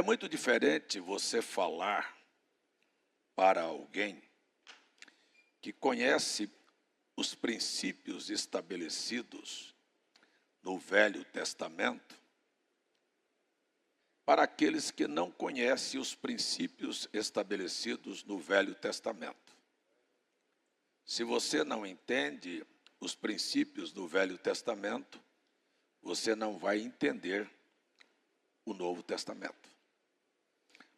muito diferente você falar para alguém que conhece os princípios estabelecidos no Velho Testamento para aqueles que não conhecem os princípios estabelecidos no Velho Testamento. Se você não entende os princípios do Velho Testamento, você não vai entender o Novo Testamento.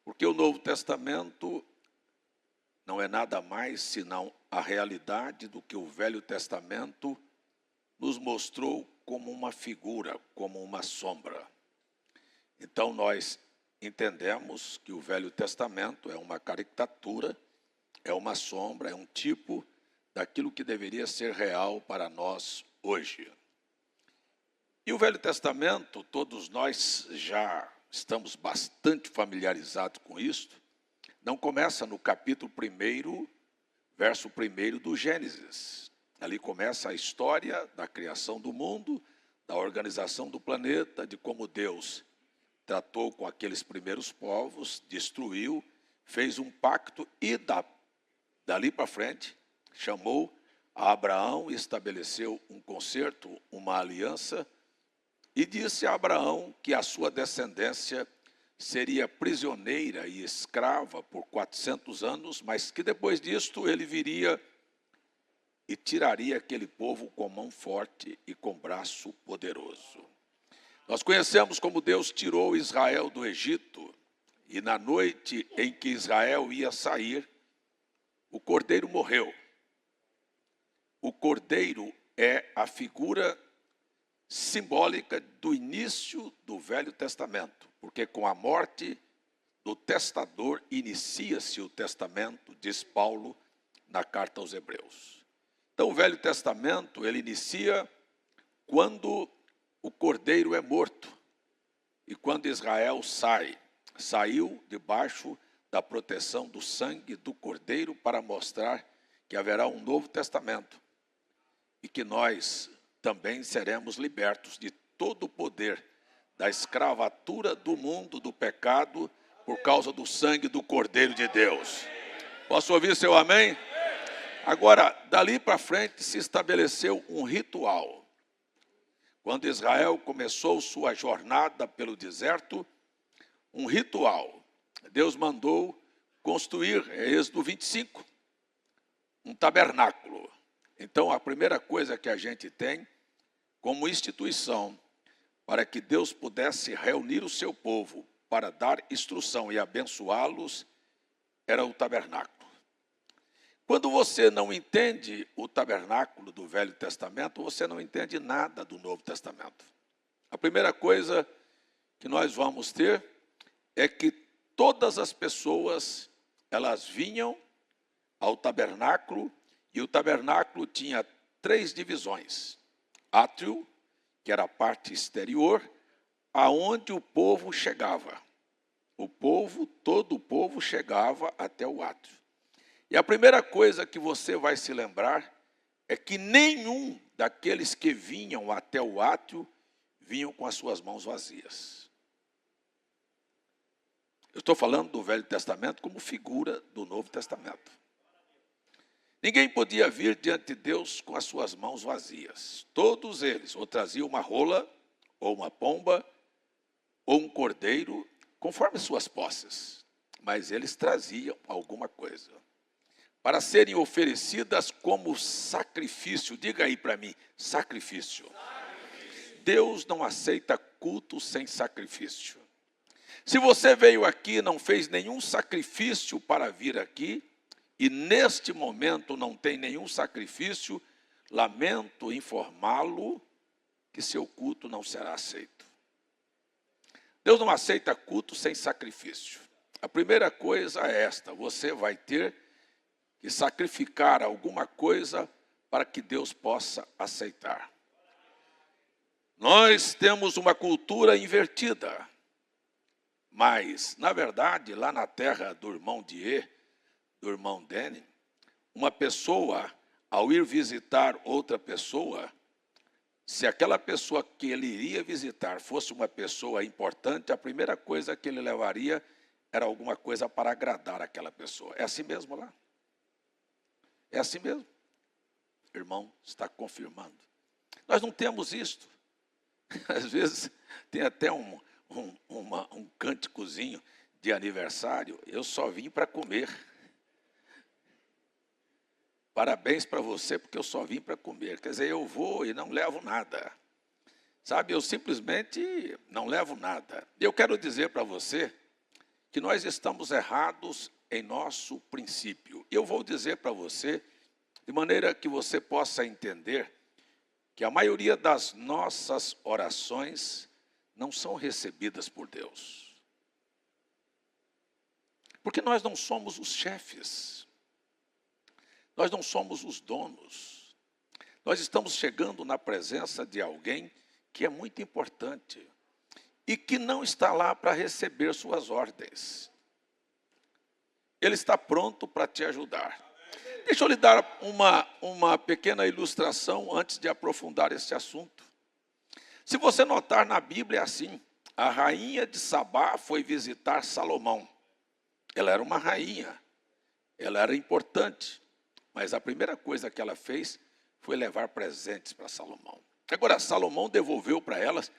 Porque o Novo Testamento não é nada mais senão a realidade do que o Velho Testamento nos mostrou como uma figura, como uma sombra. Então nós entendemos que o Velho Testamento é uma caricatura, é uma sombra, é um tipo daquilo que deveria ser real para nós hoje. E o Velho Testamento, todos nós já estamos bastante familiarizados com isto, não começa no capítulo 1, verso 1 do Gênesis. Ali começa a história da criação do mundo, da organização do planeta, de como Deus tratou com aqueles primeiros povos, destruiu, fez um pacto e dali para frente chamou a Abraão, estabeleceu um concerto, uma aliança, e disse a Abraão que a sua descendência seria prisioneira e escrava por 400 anos, mas que depois disto ele viria e tiraria aquele povo com mão forte e com braço poderoso. Nós conhecemos como Deus tirou Israel do Egito, e na noite em que Israel ia sair, o cordeiro morreu. O cordeiro é a figura simbólica do início do Velho Testamento, porque com a morte do testador inicia-se o testamento, diz Paulo na carta aos Hebreus. Então o Velho Testamento, ele inicia quando o cordeiro é morto e quando Israel saiu debaixo da proteção do sangue do cordeiro para mostrar que haverá um novo testamento e que nós também seremos libertos de todo o poder da escravatura do mundo, do pecado, por causa do sangue do Cordeiro de Deus. Posso ouvir seu amém? Agora, dali para frente se estabeleceu um ritual. Quando Israel começou sua jornada pelo deserto, um ritual. Deus mandou construir, Êxodo 25, um tabernáculo. Então, a primeira coisa que a gente tem como instituição para que Deus pudesse reunir o seu povo para dar instrução e abençoá-los, era o tabernáculo. Quando você não entende o tabernáculo do Velho Testamento, você não entende nada do Novo Testamento. A primeira coisa que nós vamos ter é que todas as pessoas, elas vinham ao tabernáculo, e o tabernáculo tinha 3 divisões. Átrio, que era a parte exterior, aonde o povo chegava. Todo o povo chegava até o átrio. E a primeira coisa que você vai se lembrar é que nenhum daqueles que vinham até o átrio vinham com as suas mãos vazias. Eu estou falando do Velho Testamento como figura do Novo Testamento. Ninguém podia vir diante de Deus com as suas mãos vazias. Todos eles, ou traziam uma rola, ou uma pomba, ou um cordeiro, conforme suas posses. Mas eles traziam alguma coisa, para serem oferecidas como sacrifício. Diga aí para mim, sacrifício. Deus não aceita culto sem sacrifício. Se você veio aqui e não fez nenhum sacrifício para vir aqui, e neste momento não tem nenhum sacrifício, lamento informá-lo que seu culto não será aceito. Deus não aceita culto sem sacrifício. A primeira coisa é esta: você vai ter que sacrificar alguma coisa para que Deus possa aceitar. Nós temos uma cultura invertida, mas, na verdade, lá na terra do irmão Diê, do irmão Dene, uma pessoa, ao ir visitar outra pessoa, se aquela pessoa que ele iria visitar fosse uma pessoa importante, a primeira coisa que ele levaria era alguma coisa para agradar aquela pessoa. É assim mesmo lá? É assim mesmo? Irmão, está confirmando. Nós não temos isto. Às vezes tem até um cânticozinho de aniversário, eu só vim para comer. Parabéns para você, porque eu só vim para comer. Quer dizer, eu vou e não levo nada. Sabe, eu simplesmente não levo nada. E eu quero dizer para você que nós estamos errados em nosso princípio. Eu vou dizer para você, de maneira que você possa entender, que a maioria das nossas orações não são recebidas por Deus. Porque nós não somos os chefes. Nós não somos os donos. Nós estamos chegando na presença de alguém que é muito importante e que não está lá para receber suas ordens. Ele está pronto para te ajudar. Deixa eu lhe dar uma pequena ilustração antes de aprofundar esse assunto. Se você notar na Bíblia é assim, a rainha de Sabá foi visitar Salomão. Ela era uma rainha, ela era importante. Mas a primeira coisa que ela fez foi levar presentes para Salomão. Agora, Salomão devolveu para elas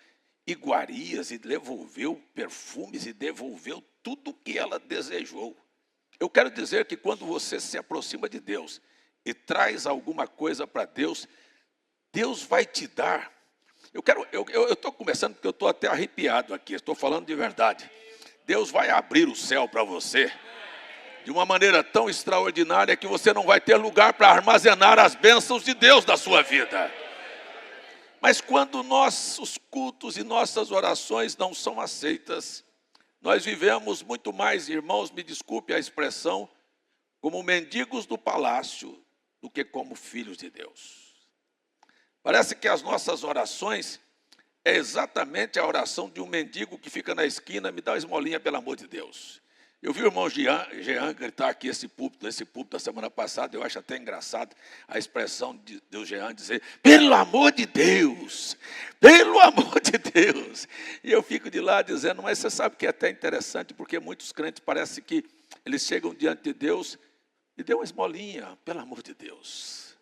iguarias, e devolveu perfumes, e devolveu tudo o que ela desejou. Eu quero dizer que quando você se aproxima de Deus e traz alguma coisa para Deus, Deus vai te dar. Eu estou começando porque eu estou até arrepiado aqui, estou falando de verdade. Deus vai abrir o céu para você de uma maneira tão extraordinária que você não vai ter lugar para armazenar as bênçãos de Deus da sua vida. Mas quando nossos cultos e nossas orações não são aceitas, nós vivemos muito mais, irmãos, me desculpe a expressão, como mendigos do palácio do que como filhos de Deus. Parece que as nossas orações é exatamente a oração de um mendigo que fica na esquina, me dá uma esmolinha, pelo amor de Deus. Eu vi o irmão Jean gritar aqui esse púlpito da semana passada, eu acho até engraçado a expressão do Jean dizer, pelo amor de Deus, pelo amor de Deus. E eu fico de lá dizendo, mas você sabe que é até interessante, porque muitos crentes parece que eles chegam diante de Deus e dê uma esmolinha, pelo amor de Deus.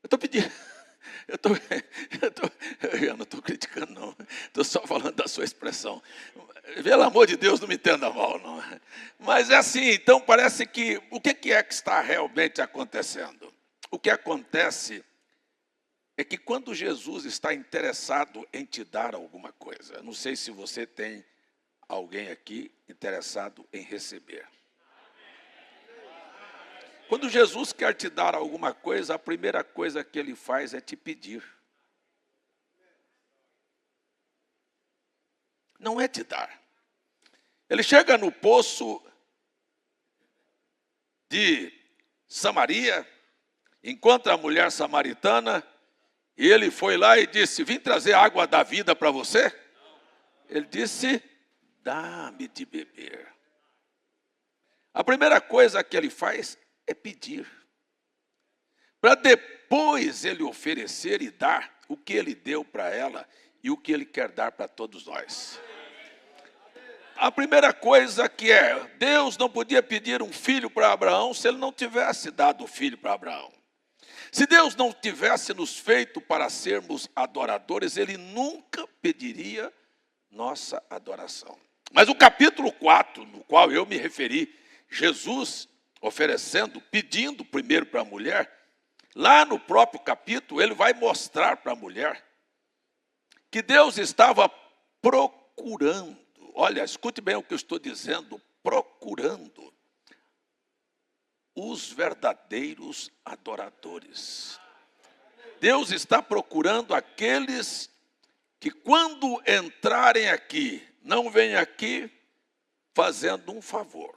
Eu estou pedindo... Eu não estou criticando, não. Estou só falando da sua expressão. Pelo amor de Deus, não me entenda mal, não. Mas é assim, então parece que... O que é que está realmente acontecendo? O que acontece é que quando Jesus está interessado em te dar alguma coisa, não sei se você tem alguém aqui interessado em receber. Quando Jesus quer te dar alguma coisa, a primeira coisa que ele faz é te pedir. Não é te dar. Ele chega no poço de Samaria, encontra a mulher samaritana, e ele foi lá e disse, vim trazer água da vida para você? Ele disse, dá-me de beber. A primeira coisa que ele faz é pedir, para depois ele oferecer e dar o que ele deu para ela e o que ele quer dar para todos nós. A primeira coisa que é, Deus não podia pedir um filho para Abraão se ele não tivesse dado o filho para Abraão. Se Deus não tivesse nos feito para sermos adoradores, ele nunca pediria nossa adoração. Mas o capítulo 4, no qual eu me referi, Jesus oferecendo, pedindo primeiro para a mulher, lá no próprio capítulo, ele vai mostrar para a mulher que Deus estava procurando, olha, escute bem o que eu estou dizendo, procurando os verdadeiros adoradores. Deus está procurando aqueles que quando entrarem aqui, não vêm aqui fazendo um favor.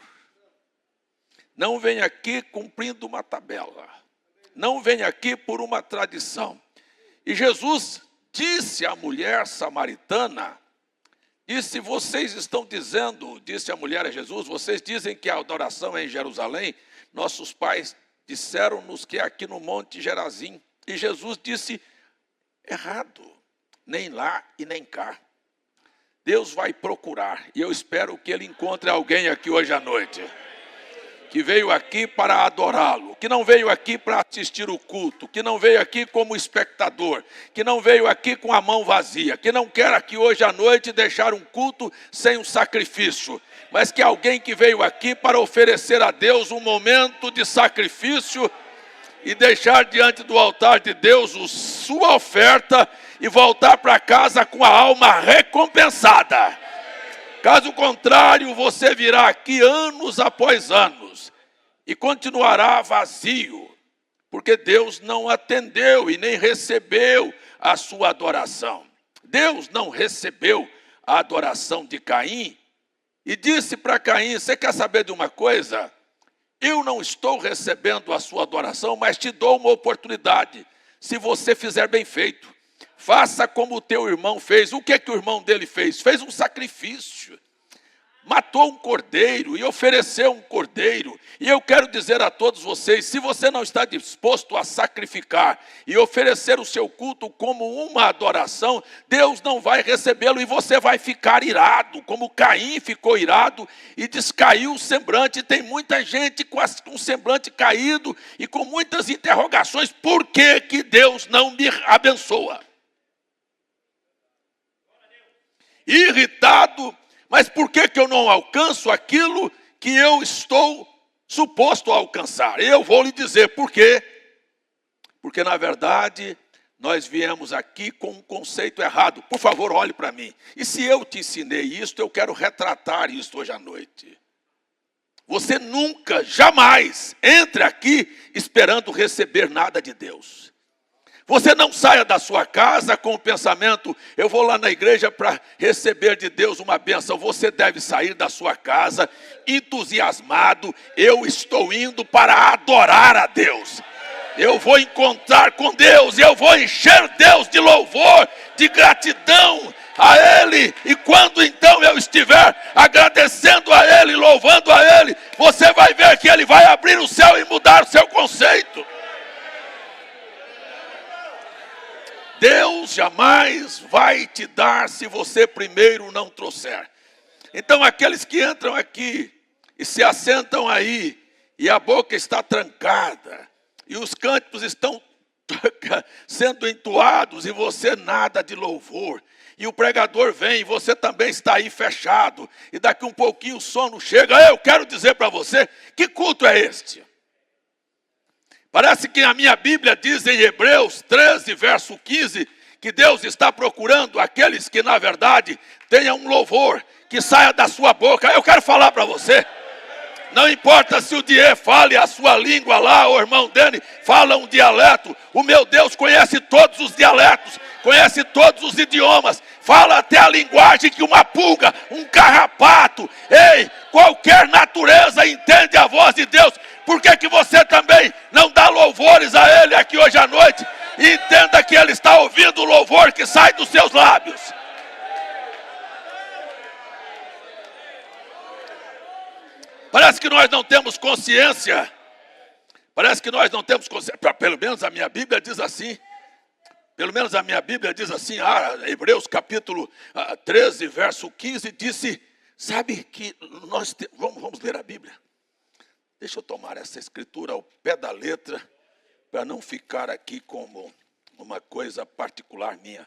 Não vem aqui cumprindo uma tabela. Não vem aqui por uma tradição. E Jesus disse à mulher samaritana, disse, vocês estão dizendo, disse a mulher a Jesus, vocês dizem que a adoração é em Jerusalém, nossos pais disseram-nos que é aqui no Monte Gerazim. E Jesus disse, errado, nem lá e nem cá. Deus vai procurar, e eu espero que Ele encontre alguém aqui hoje à noite, que veio aqui para adorá-lo, que não veio aqui para assistir o culto, que não veio aqui como espectador, que não veio aqui com a mão vazia, que não quer aqui hoje à noite deixar um culto sem um sacrifício, mas que alguém que veio aqui para oferecer a Deus um momento de sacrifício e deixar diante do altar de Deus sua oferta e voltar para casa com a alma recompensada. Caso contrário, você virá aqui anos após anos e continuará vazio, porque Deus não atendeu e nem recebeu a sua adoração. Deus não recebeu a adoração de Caim e disse para Caim, você quer saber de uma coisa? Eu não estou recebendo a sua adoração, mas te dou uma oportunidade, se você fizer bem feito. Faça como o teu irmão fez. O que o irmão dele fez? Fez um sacrifício. Matou um cordeiro e ofereceu um cordeiro. E eu quero dizer a todos vocês, se você não está disposto a sacrificar e oferecer o seu culto como uma adoração, Deus não vai recebê-lo e você vai ficar irado, como Caim ficou irado e descaiu o semblante. Tem muita gente com o semblante caído e com muitas interrogações, por que que Deus não me abençoa? Irritado, mas por que que eu não alcanço aquilo que eu estou suposto a alcançar? Eu vou lhe dizer por quê. Porque, na verdade, nós viemos aqui com um conceito errado. Por favor, olhe para mim. E se eu te ensinei isto, eu quero retratar isto hoje à noite. Você nunca, jamais, entre aqui esperando receber nada de Deus. Você não saia da sua casa com o pensamento, eu vou lá na igreja para receber de Deus uma bênção. Você deve sair da sua casa entusiasmado, eu estou indo para adorar a Deus. Eu vou encontrar com Deus, eu vou encher Deus de louvor, de gratidão a Ele. E quando então eu estiver agradecendo a Ele, louvando a Ele, você vai ver que Ele vai abrir o céu e mudar o seu conceito. Deus jamais vai te dar se você primeiro não trouxer. Então aqueles que entram aqui e se assentam aí, e a boca está trancada, e os cânticos estão sendo entoados, e você nada de louvor, e o pregador vem, e você também está aí fechado, e daqui um pouquinho o sono chega, eu quero dizer para você, que culto é este? Parece que a minha Bíblia diz em Hebreus 13, verso 15, que Deus está procurando aqueles que, na verdade, tenham um louvor, que saia da sua boca. Eu quero falar para você, não importa se o Die fale a sua língua lá, o irmão Dani fala um dialeto, o meu Deus conhece todos os dialetos, conhece todos os idiomas, fala até a linguagem que uma pulga, um carrapato, qualquer natureza entende a voz de Deus. Por que que você também não dá louvores a Ele aqui hoje à noite? E entenda que Ele está ouvindo o louvor que sai dos seus lábios. Parece que nós não temos consciência. Parece que nós não temos consciência. Pelo menos a minha Bíblia diz assim. Hebreus capítulo 13, verso 15, disse, sabe que nós vamos ler a Bíblia. Deixa eu tomar essa escritura ao pé da letra, para não ficar aqui como uma coisa particular minha.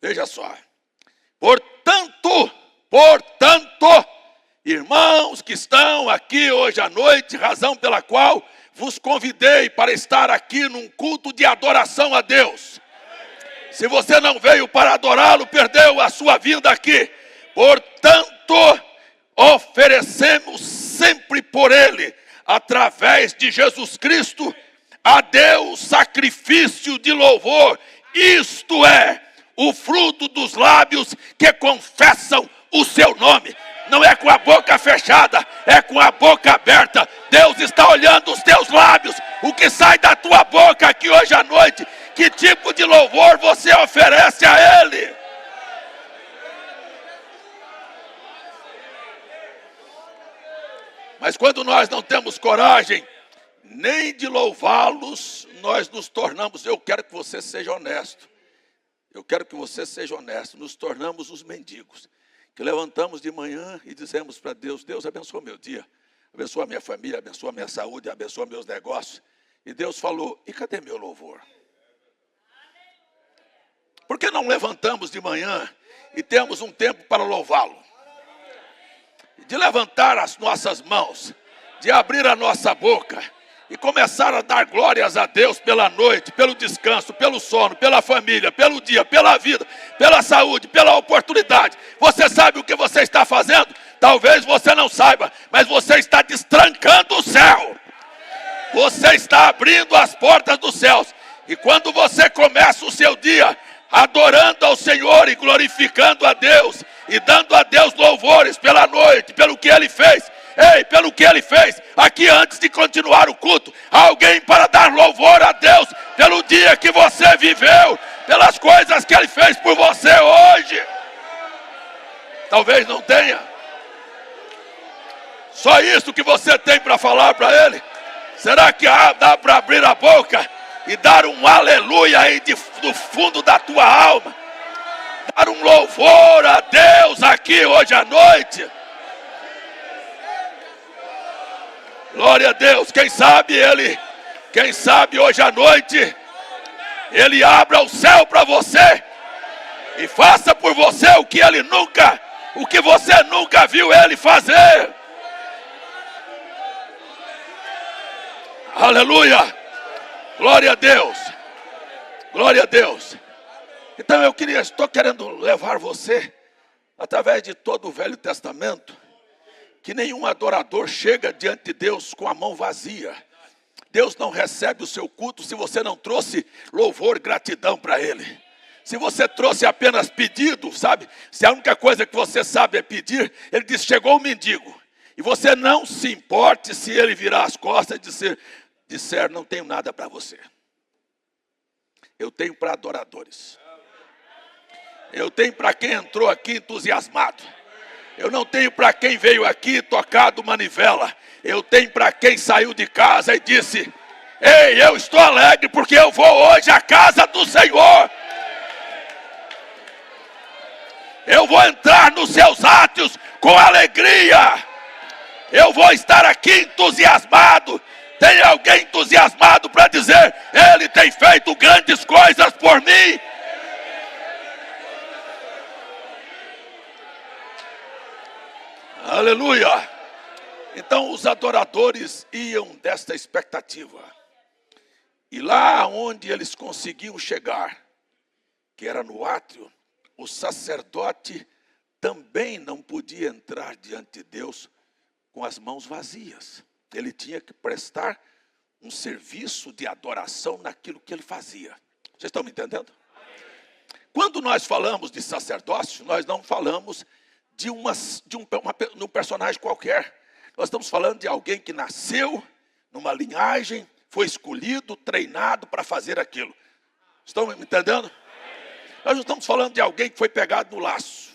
Veja só. Portanto, irmãos que estão aqui hoje à noite, razão pela qual vos convidei para estar aqui num culto de adoração a Deus. Se você não veio para adorá-lo, perdeu a sua vida aqui. Portanto, oferecemos sempre por Ele, através de Jesus Cristo, a Deus sacrifício de louvor. Isto é, o fruto dos lábios que confessam o seu nome. Não é com a boca fechada, é com a boca aberta. Deus está olhando os teus lábios, o que sai da tua boca aqui hoje à noite. Que tipo de louvor você oferece a Ele? Mas quando nós não temos coragem nem de louvá-los nós nos tornamos, eu quero que você seja honesto. Eu quero que você seja honesto. Nos tornamos os mendigos. Que levantamos de manhã e dizemos para Deus, Deus abençoa meu dia. Abençoa a minha família, abençoa a minha saúde, abençoa meus negócios. E Deus falou, e cadê meu louvor? Por que não levantamos de manhã e temos um tempo para louvá-lo? De levantar as nossas mãos, de abrir a nossa boca e começar a dar glórias a Deus pela noite, pelo descanso, pelo sono, pela família, pelo dia, pela vida, pela saúde, pela oportunidade. Você sabe o que você está fazendo? Talvez você não saiba, mas você está destrancando o céu. Você está abrindo as portas dos céus. E quando você começa o seu dia adorando ao Senhor e glorificando a Deus, e dando a Deus louvores pela noite, pelo que Ele fez. Ei, pelo que Ele fez, aqui antes de continuar o culto, há alguém para dar louvor a Deus, pelo dia que você viveu, pelas coisas que Ele fez por você hoje. Talvez não tenha. Só isso que você tem para falar para Ele? Será que dá para abrir a boca e dar um aleluia aí do fundo da tua alma? Dar um louvor a Deus aqui hoje à noite? Glória a Deus. Quem sabe hoje à noite, Ele abra o céu para você e faça por você o que você nunca viu Ele fazer. Aleluia. Glória a Deus. Glória a Deus. Então estou querendo levar você, através de todo o Velho Testamento, que nenhum adorador chega diante de Deus com a mão vazia. Deus não recebe o seu culto se você não trouxe louvor, gratidão para Ele. Se você trouxe apenas pedido, sabe? Se a única coisa que você sabe é pedir, Ele diz, chegou o mendigo. E você não se importe se ele virar as costas e disser, não tenho nada para você. Eu tenho para adoradores. Eu tenho para quem entrou aqui entusiasmado. Eu não tenho para quem veio aqui tocado manivela. Eu tenho para quem saiu de casa e disse, ei, eu estou alegre porque eu vou hoje à casa do Senhor. Eu vou entrar nos seus átrios com alegria. Eu vou estar aqui entusiasmado. Tem alguém entusiasmado para dizer, Ele tem feito grandes coisas por mim? Aleluia. Então os adoradores iam desta expectativa. E lá onde eles conseguiam chegar, que era no átrio, o sacerdote também não podia entrar diante de Deus com as mãos vazias. Ele tinha que prestar um serviço de adoração naquilo que ele fazia. Vocês estão me entendendo? Quando nós falamos de sacerdócio, nós não falamos de um personagem qualquer. Nós estamos falando de alguém que nasceu numa linhagem, foi escolhido, treinado para fazer aquilo. Estão me entendendo? Nós não estamos falando de alguém que foi pegado no laço,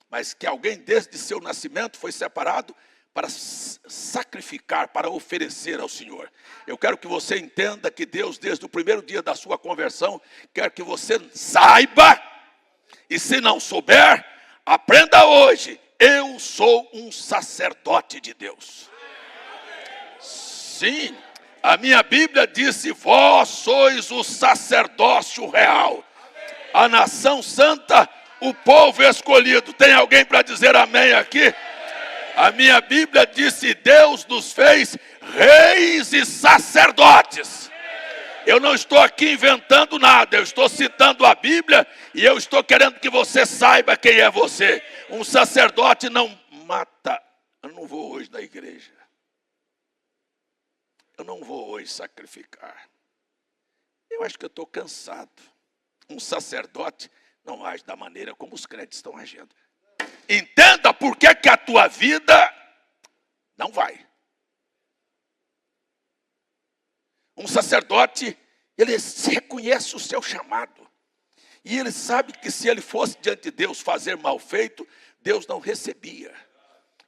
mas que alguém desde seu nascimento foi separado para sacrificar, para oferecer ao Senhor. Eu quero que você entenda que Deus, desde o primeiro dia da sua conversão, quer que você saiba, e se não souber, aprenda hoje, eu sou um sacerdote de Deus. Sim, a minha Bíblia disse, vós sois o sacerdócio real, a nação santa, o povo escolhido. Tem alguém para dizer amém aqui? A minha Bíblia disse, Deus nos fez reis e sacerdotes. Eu não estou aqui inventando nada, eu estou citando a Bíblia e eu estou querendo que você saiba quem é você. Um sacerdote não mata. Eu não vou hoje na igreja. Eu não vou hoje sacrificar. Eu acho que eu estou cansado. Um sacerdote não age da maneira como os crentes estão agindo. Entenda por que a tua vida não vai. Um sacerdote, ele reconhece o seu chamado. E ele sabe que se ele fosse diante de Deus fazer mal feito, Deus não recebia.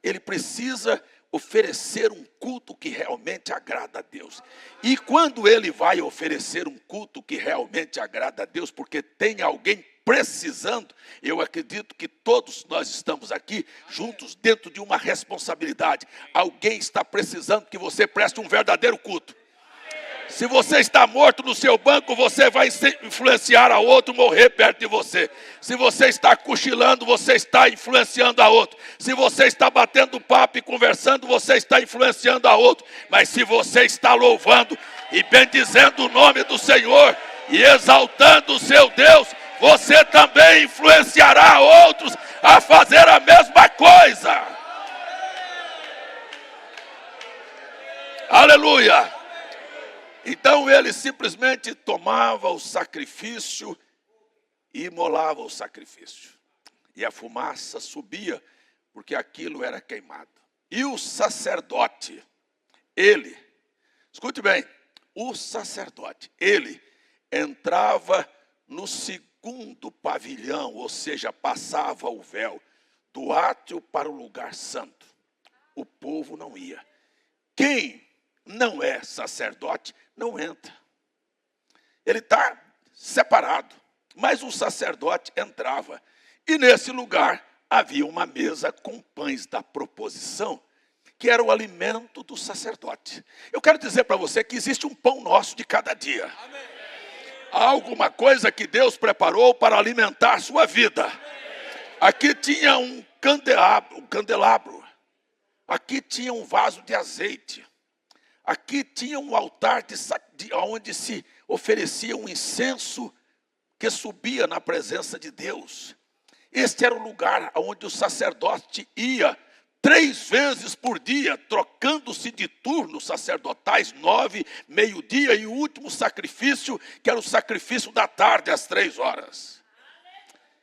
Ele precisa oferecer um culto que realmente agrada a Deus. E quando ele vai oferecer um culto que realmente agrada a Deus, porque tem alguém precisando, eu acredito que todos nós estamos aqui juntos dentro de uma responsabilidade. Alguém está precisando que você preste um verdadeiro culto. Se você está morto no seu banco, você vai influenciar a outro morrer perto de você. Se você está cochilando, você está influenciando a outro. Se você está batendo papo e conversando, você está influenciando a outro. Mas se você está louvando e bendizendo o nome do Senhor e exaltando o seu Deus, você também influenciará outros a fazer a mesma coisa. Aleluia! Então ele simplesmente tomava o sacrifício e imolava o sacrifício. E a fumaça subia, porque aquilo era queimado. E o sacerdote, ele, escute bem, o sacerdote, ele entrava no segundo pavilhão, ou seja, passava o véu do átrio para o lugar santo. O povo não ia. Quem não é sacerdote não entra. Ele está separado, mas o sacerdote entrava. E nesse lugar havia uma mesa com pães da proposição, que era o alimento do sacerdote. Eu quero dizer para você que existe um pão nosso de cada dia. Há alguma coisa que Deus preparou para alimentar a sua vida. Aqui tinha um candelabro. Aqui tinha um vaso de azeite. Aqui tinha um altar onde se oferecia um incenso que subia na presença de Deus. Este era o lugar onde o sacerdote ia 3 vezes por dia, trocando-se de turnos sacerdotais, 9, meio-dia e o último sacrifício, que era o sacrifício da tarde, às 3 horas.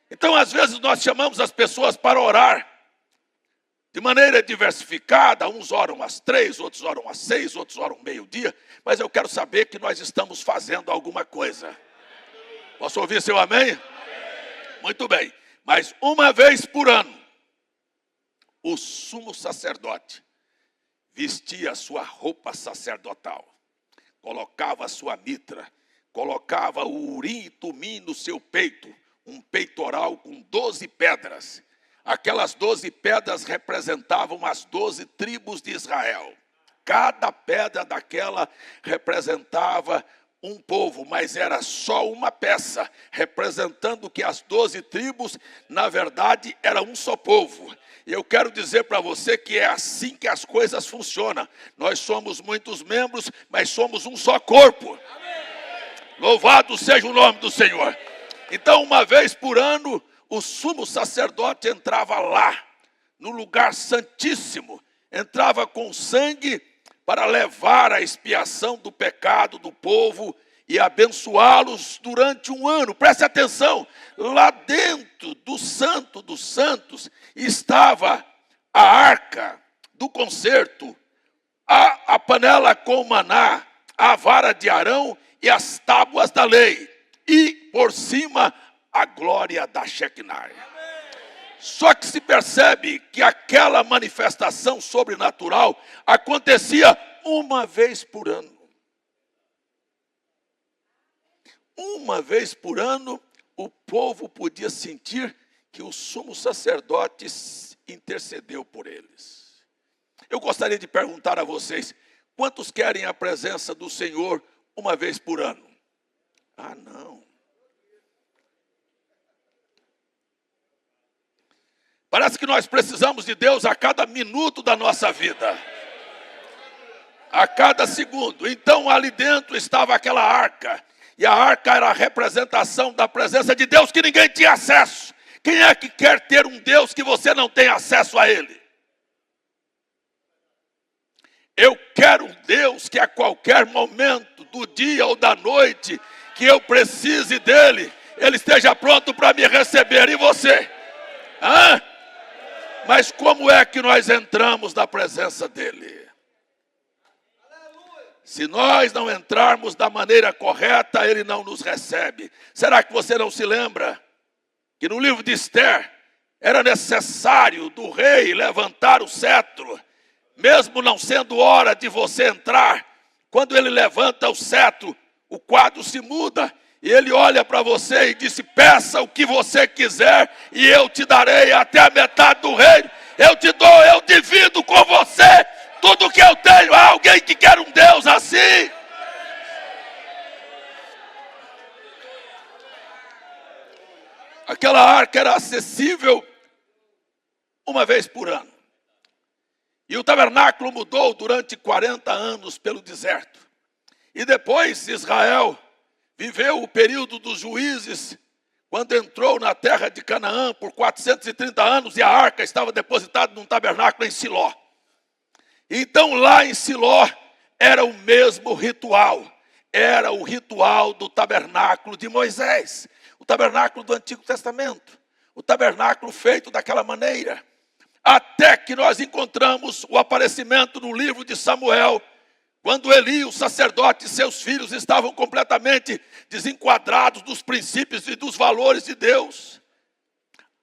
Então, às vezes, nós chamamos as pessoas para orar de maneira diversificada, uns oram às 3, outros oram às 6, outros oram meio-dia, mas eu quero saber que nós estamos fazendo alguma coisa. Posso ouvir seu amém? Muito bem, mas uma vez por ano, o sumo sacerdote vestia a sua roupa sacerdotal, colocava a sua mitra, colocava o urim e tumim no seu peito, um peitoral com 12 pedras. Aquelas 12 pedras representavam as 12 tribos de Israel. Cada pedra daquela representava um povo, mas era só uma peça, representando que as 12 tribos, na verdade, era um só povo. E eu quero dizer para você que é assim que as coisas funcionam. Nós somos muitos membros, mas somos um só corpo. Louvado seja o nome do Senhor. Então, uma vez por ano, o sumo sacerdote entrava lá, no lugar santíssimo, entrava com sangue para levar a expiação do pecado do povo e abençoá-los durante um ano. Preste atenção, lá dentro do Santo dos Santos estava a arca do concerto, a panela com maná, a vara de Arão e as tábuas da lei. E por cima a glória da Shekinah. Só que se percebe que aquela manifestação sobrenatural acontecia uma vez por ano. Uma vez por ano, o povo podia sentir que o sumo sacerdote intercedeu por eles. Eu gostaria de perguntar a vocês, quantos querem a presença do Senhor uma vez por ano? Ah, não. Parece que nós precisamos de Deus a cada minuto da nossa vida. A cada segundo. Então ali dentro estava aquela arca. E a arca era a representação da presença de Deus que ninguém tinha acesso. Quem é que quer ter um Deus que você não tem acesso a Ele? Eu quero um Deus que a qualquer momento do dia ou da noite que eu precise dEle, Ele esteja pronto para me receber. E você? Hã? Mas como é que nós entramos na presença dEle? Se nós não entrarmos da maneira correta, Ele não nos recebe. Será que você não se lembra que no livro de Esther era necessário do rei levantar o cetro, mesmo não sendo hora de você entrar, quando ele levanta o cetro, o quadro se muda, e ele olha para você e disse: peça o que você quiser, e eu te darei até a metade do reino. Eu te dou, eu divido com você tudo que eu tenho. Há alguém que quer um Deus assim? Aquela arca era acessível uma vez por ano. E o tabernáculo mudou durante 40 anos pelo deserto. E depois Israel viveu o período dos juízes, quando entrou na terra de Canaã por 430 anos, e a arca estava depositada num tabernáculo em Siló. Então lá em Siló era o mesmo ritual. Era o ritual do tabernáculo de Moisés. O tabernáculo do Antigo Testamento. O tabernáculo feito daquela maneira. Até que nós encontramos o aparecimento no livro de Samuel, quando Eli, o sacerdote, e seus filhos estavam completamente desenquadrados dos princípios e dos valores de Deus.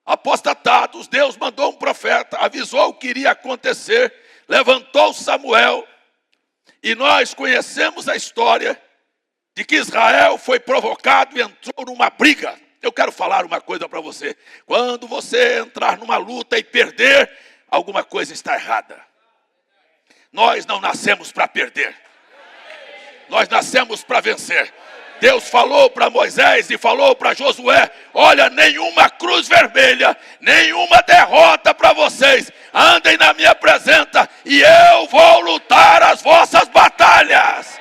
Apostatados, Deus mandou um profeta, avisou o que iria acontecer, levantou Samuel, e nós conhecemos a história de que Israel foi provocado e entrou numa briga. Eu quero falar uma coisa para você. Quando você entrar numa luta e perder, alguma coisa está errada. Nós não nascemos para perder. Nós nascemos para vencer. Deus falou para Moisés e falou para Josué: olha, nenhuma cruz vermelha, nenhuma derrota para vocês. Andem na minha presença e eu vou lutar as vossas batalhas.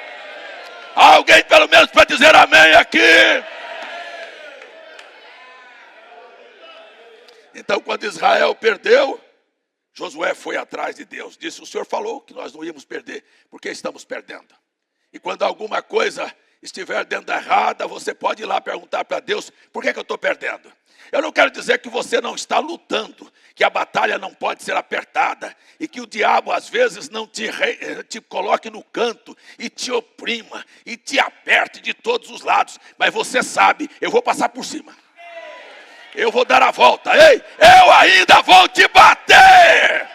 Alguém pelo menos para dizer amém aqui? Então, quando Israel perdeu, Josué foi atrás de Deus. Disse: o Senhor falou que nós não íamos perder, porque estamos perdendo. E quando alguma coisa estiver dentro errada, você pode ir lá perguntar para Deus: por que eu estou perdendo? Eu não quero dizer que você não está lutando, que a batalha não pode ser apertada, e que o diabo às vezes não te coloque no canto, e te oprima, e te aperte de todos os lados. Mas você sabe, eu vou passar por cima. Eu vou dar a volta. Ei, eu ainda vou te bater.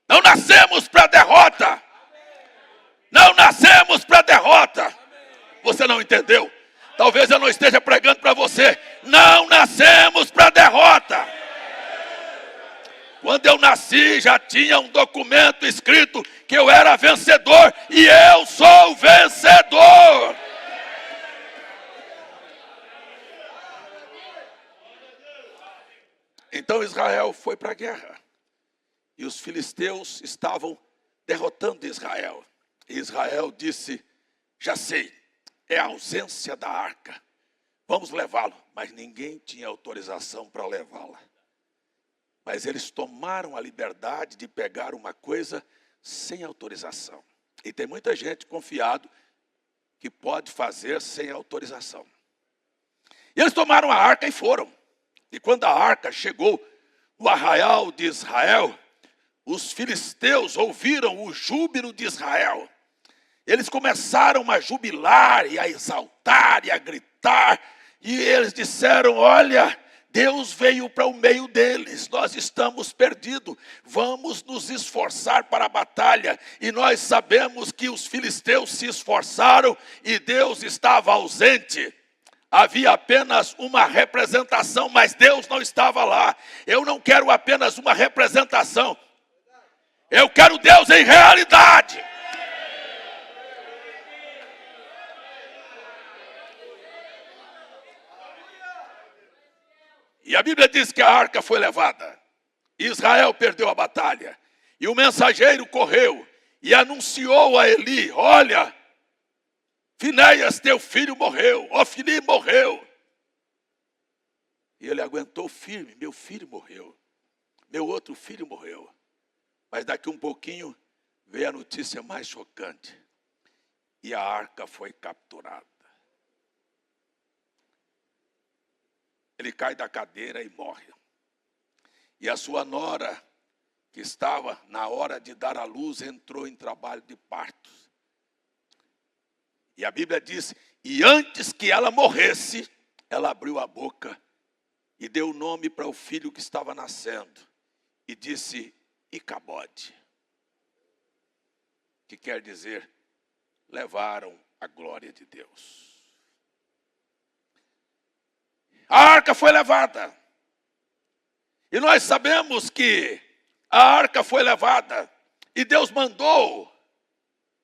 Não nascemos para derrota. Não nascemos para derrota. Você não entendeu? Talvez eu não esteja pregando para você. Não nascemos para derrota. Quando eu nasci, já tinha um documento escrito que eu era vencedor, e eu sou vencedor. Então Israel foi para a guerra, e os filisteus estavam derrotando Israel. E Israel disse: já sei, é a ausência da arca, vamos levá-lo. Mas ninguém tinha autorização para levá-la. Mas eles tomaram a liberdade de pegar uma coisa sem autorização. E tem muita gente confiado que pode fazer sem autorização. E eles tomaram a arca e foram. E quando a arca chegou no arraial de Israel, os filisteus ouviram o júbilo de Israel. Eles começaram a jubilar e a exaltar e a gritar. E eles disseram: olha, Deus veio para o meio deles, nós estamos perdidos, vamos nos esforçar para a batalha. E nós sabemos que os filisteus se esforçaram e Deus estava ausente. Havia apenas uma representação, mas Deus não estava lá. Eu não quero apenas uma representação, eu quero Deus em realidade. E a Bíblia diz que a arca foi levada. Israel perdeu a batalha. E o mensageiro correu e anunciou a Eli: olha, Finéias, teu filho morreu. Ofni morreu. E ele aguentou firme: meu filho morreu. Meu outro filho morreu. Mas daqui um pouquinho veio a notícia mais chocante. E a arca foi capturada. Ele cai da cadeira e morre. E a sua nora, que estava na hora de dar à luz, entrou em trabalho de parto. E a Bíblia diz: e antes que ela morresse, ela abriu a boca e deu o nome para o filho que estava nascendo. E disse, Icabode. Que quer dizer, levaram a glória de Deus. A arca foi levada. E nós sabemos que a arca foi levada. E Deus mandou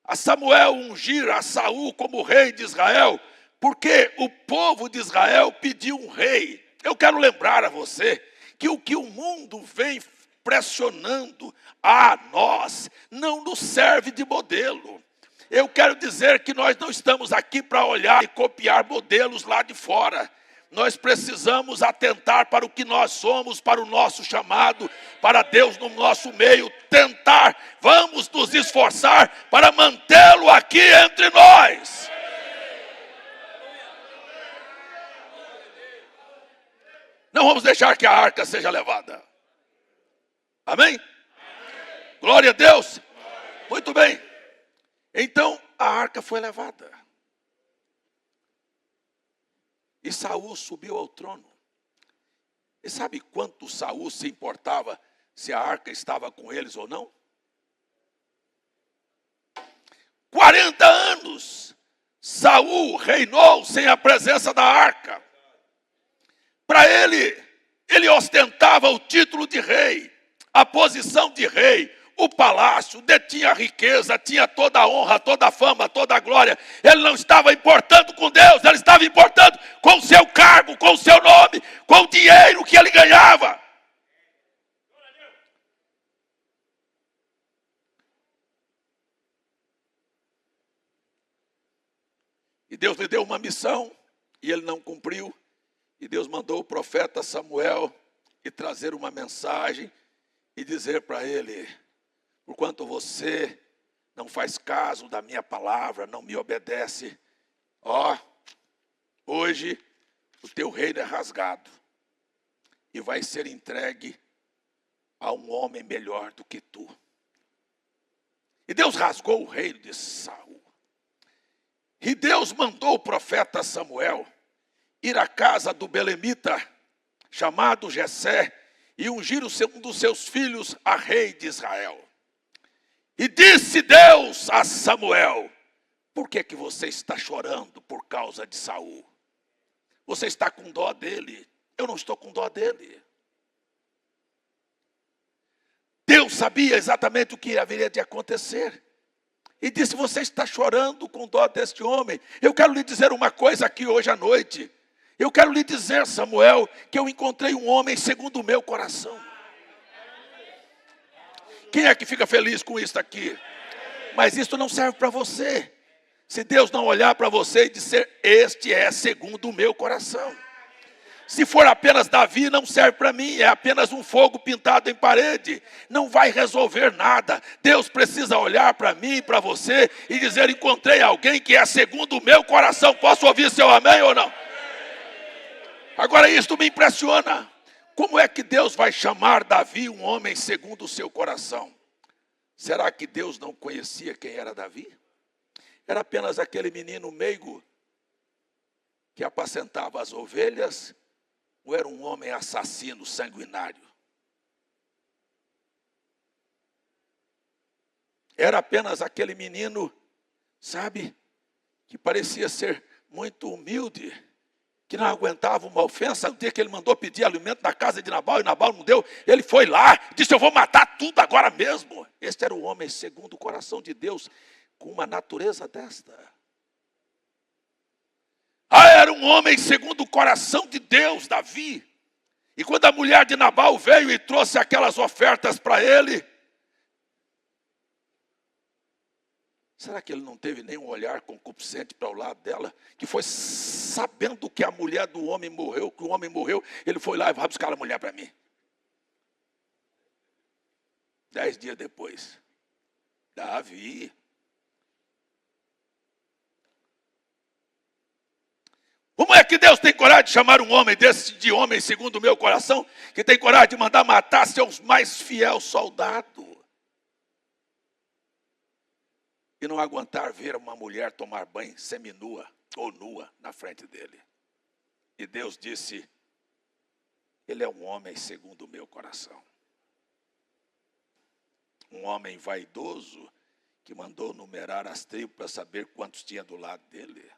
a Samuel ungir a Saul como rei de Israel, porque o povo de Israel pediu um rei. Eu quero lembrar a você que o mundo vem pressionando a nós não nos serve de modelo. Eu quero dizer que nós não estamos aqui para olhar e copiar modelos lá de fora. Nós precisamos atentar para o que nós somos, para o nosso chamado, para Deus no nosso meio, tentar, vamos nos esforçar para mantê-lo aqui entre nós. Não vamos deixar que a arca seja levada. Amém? Glória a Deus. Muito bem. Então, a arca foi levada. E Saul subiu ao trono. E sabe quanto Saul se importava se a arca estava com eles ou não? 40 anos Saul reinou sem a presença da arca. Para ele ostentava o título de rei, a posição de rei, o palácio, detinha a riqueza, tinha toda a honra, toda a fama, toda a glória. Ele não estava importando com Deus, ele estava importando com o seu cargo, com o seu nome, com o dinheiro que ele ganhava. E Deus lhe deu uma missão e ele não cumpriu. E Deus mandou o profeta Samuel ir trazer uma mensagem e dizer para ele: porquanto você não faz caso da minha palavra, não me obedece, hoje o teu reino é rasgado e vai ser entregue a um homem melhor do que tu. E Deus rasgou o reino de Saul. E Deus mandou o profeta Samuel ir à casa do belemita, chamado Jessé, e ungir um dos seus filhos a rei de Israel. E disse Deus a Samuel: por que você está chorando por causa de Saul? Você está com dó dele? Eu não estou com dó dele. Deus sabia exatamente o que haveria de acontecer. E disse: você está chorando com dó deste homem. Eu quero lhe dizer uma coisa aqui hoje à noite. Eu quero lhe dizer, Samuel, que eu encontrei um homem segundo o meu coração. Quem é que fica feliz com isso aqui? Mas isso não serve para você. Se Deus não olhar para você e dizer: este é segundo o meu coração. Se for apenas Davi, não serve para mim, é apenas um fogo pintado em parede, não vai resolver nada. Deus precisa olhar para mim e para você e dizer: encontrei alguém que é segundo o meu coração. Posso ouvir seu amém ou não? Agora isto me impressiona. Como é que Deus vai chamar Davi um homem segundo o seu coração? Será que Deus não conhecia quem era Davi? Era apenas aquele menino meigo que apacentava as ovelhas, ou era um homem assassino, sanguinário? Era apenas aquele menino, sabe, que parecia ser muito humilde, que não aguentava uma ofensa. No dia que ele mandou pedir alimento na casa de Nabal, e Nabal não deu, ele foi lá, disse: eu vou matar tudo agora mesmo. Este era o homem segundo o coração de Deus, com uma natureza desta. Era um homem segundo o coração de Deus, Davi. E quando a mulher de Nabal veio e trouxe aquelas ofertas para ele, será que ele não teve nenhum olhar concupiscente para o lado dela? Que foi sabendo que a mulher do homem morreu, que o homem morreu, ele foi lá e vai buscar a mulher para mim. 10 dias depois, Davi. Como é que Deus tem coragem de chamar um homem desse de homem segundo o meu coração, que tem coragem de mandar matar seus mais fiel soldado? E não aguentar ver uma mulher tomar banho seminua ou nua na frente dele. E Deus disse: ele é um homem segundo o meu coração. Um homem vaidoso que mandou numerar as tribos para saber quantos tinha do lado dele.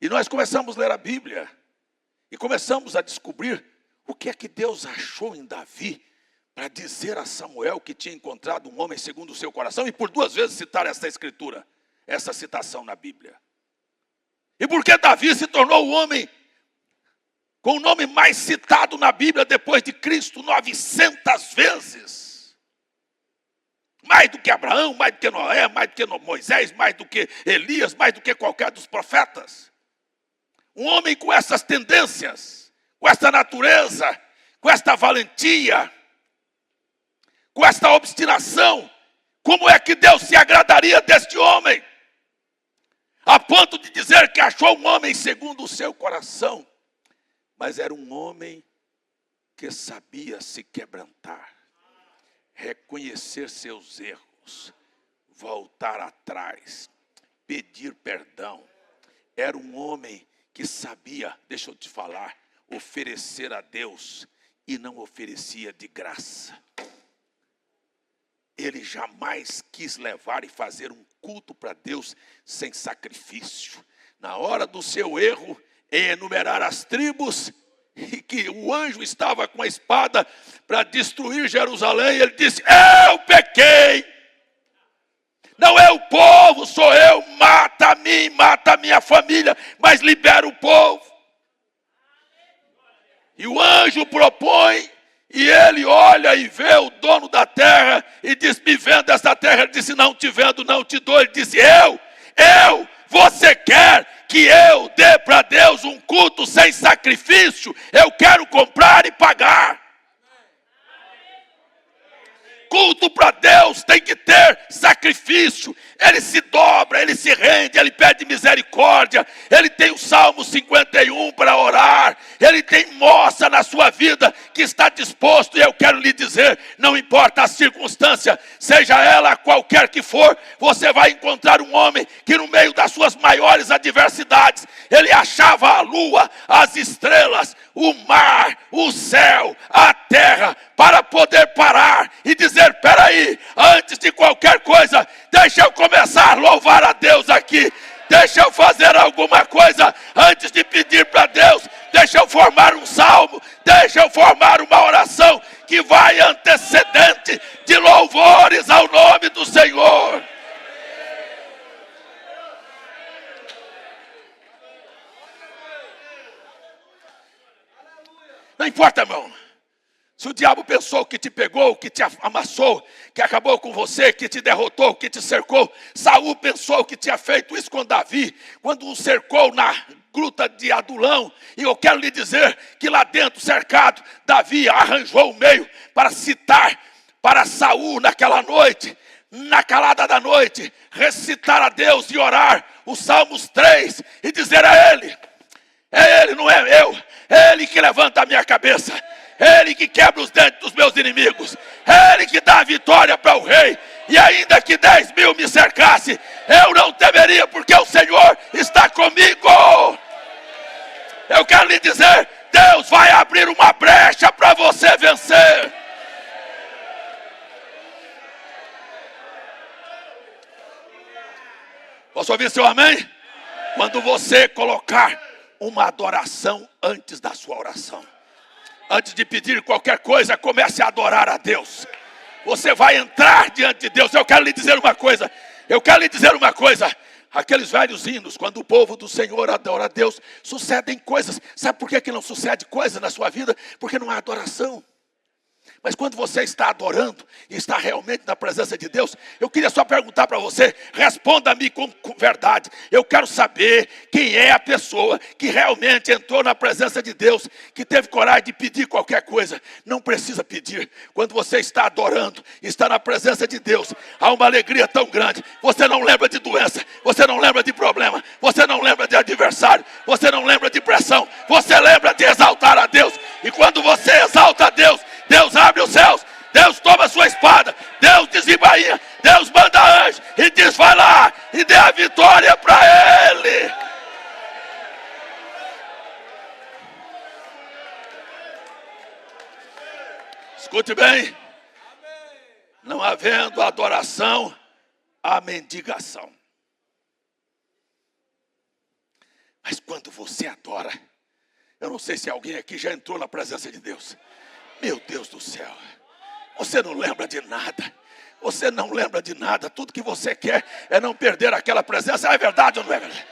E nós começamos a ler a Bíblia e começamos a descobrir o que é que Deus achou em Davi para dizer a Samuel que tinha encontrado um homem segundo o seu coração, e por 2 vezes citar essa escritura, essa citação na Bíblia. E por que Davi se tornou o homem com o nome mais citado na Bíblia depois de Cristo 900 vezes? Mais do que Abraão, mais do que Noé, mais do que Moisés, mais do que Elias, mais do que qualquer dos profetas. Um homem com essas tendências, com essa natureza, com esta valentia, com esta obstinação. Como é que Deus se agradaria deste homem? A ponto de dizer que achou um homem segundo o seu coração. Mas era um homem que sabia se quebrantar, reconhecer seus erros, voltar atrás, pedir perdão. Era um homem que sabia, deixa eu te falar, oferecer a Deus e não oferecia de graça. Ele jamais quis levar e fazer um culto para Deus sem sacrifício. Na hora do seu erro, em enumerar as tribos, e que o anjo estava com a espada para destruir Jerusalém, ele disse: eu pequei, não é o povo, sou eu, mata a mim, mata a minha família, mas libera o povo. E o anjo propõe, e ele olha e vê o dono da terra, e diz: me venda essa terra. Ele disse: não te vendo, não te dou. Ele disse: você quer que eu dê para Deus um culto sem sacrifício? Eu quero comprar e pagar. Culto para Deus tem que ter sacrifício. Ele se dobra, ele se rende, ele pede misericórdia. Ele tem o Salmo 51 para orar. Ele mostra na sua vida que está disposto. E eu quero lhe dizer, não importa a circunstância, seja ela qualquer que for, você vai encontrar um homem que no meio das suas maiores adversidades, ele achava a lua, as estrelas, o mar, o céu, a terra, para poder parar e dizer: peraí, antes de qualquer coisa, deixa eu começar a louvar a Deus aqui. Deixa eu fazer alguma coisa antes de pedir para Deus. Deixa eu formar um salmo, deixa eu formar uma oração que vai antecedente de louvores ao nome do Senhor. Não importa, irmão. Se o diabo pensou que te pegou, que te amassou, que acabou com você, que te derrotou, que te cercou. Saul pensou que tinha feito isso com Davi, quando o cercou na gruta de Adulão. E eu quero lhe dizer que lá dentro, cercado, Davi arranjou um meio para citar para Saul naquela noite, na calada da noite, recitar a Deus e orar os Salmos 3 e dizer a Ele: é Ele, não é eu, é Ele que levanta a minha cabeça. Ele que quebra os dentes dos meus inimigos. Ele que dá a vitória para o rei. E ainda que 10 mil me cercasse, eu não temeria, porque o Senhor está comigo. Eu quero lhe dizer, Deus vai abrir uma brecha para você vencer. Posso ouvir seu amém? Quando você colocar uma adoração antes da sua oração. Antes de pedir qualquer coisa, comece a adorar a Deus. Você vai entrar diante de Deus. Eu quero lhe dizer uma coisa. Aqueles velhos hinos, quando o povo do Senhor adora a Deus, sucedem coisas. Sabe por que não sucede coisa na sua vida? Porque não há adoração. Mas quando você está adorando e está realmente na presença de Deus, eu queria só perguntar para você, responda-me com verdade. Eu quero saber quem é a pessoa que realmente entrou na presença de Deus, que teve coragem de pedir qualquer coisa. Não precisa pedir. Quando você está adorando, está na presença de Deus, há uma alegria tão grande. Você não lembra de doença, você não lembra de problema, você não lembra de adversário, você não lembra de pressão, você lembra de exaltar a Deus. E quando você exalta a Deus, Deus abre os céus, Deus toma a sua espada, Deus desembainha, Deus manda anjo e diz: vai lá e dê a vitória para Ele. Escute bem. Não havendo adoração, há mendigação. Mas quando você adora, eu não sei se alguém aqui já entrou na presença de Deus. Meu Deus do céu. Você não lembra de nada. Você não lembra de nada. Tudo que você quer é não perder aquela presença. É verdade ou não é verdade?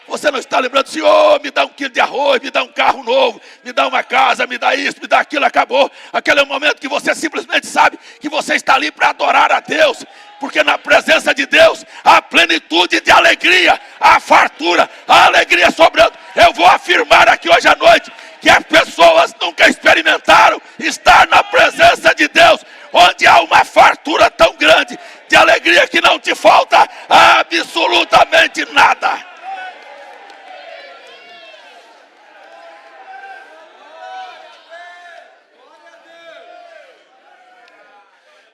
Você não está lembrando, Senhor, me dá 1 quilo de arroz, me dá um carro novo, me dá uma casa, me dá isso, me dá aquilo, acabou. Aquele é o momento que você simplesmente sabe que você está ali para adorar a Deus. Porque na presença de Deus, há plenitude de alegria, há fartura, há alegria sobrando. Eu vou afirmar aqui hoje à noite que as pessoas nunca experimentaram estar na presença de Deus, onde há uma fartura tão grande de alegria que não te falta absolutamente nada.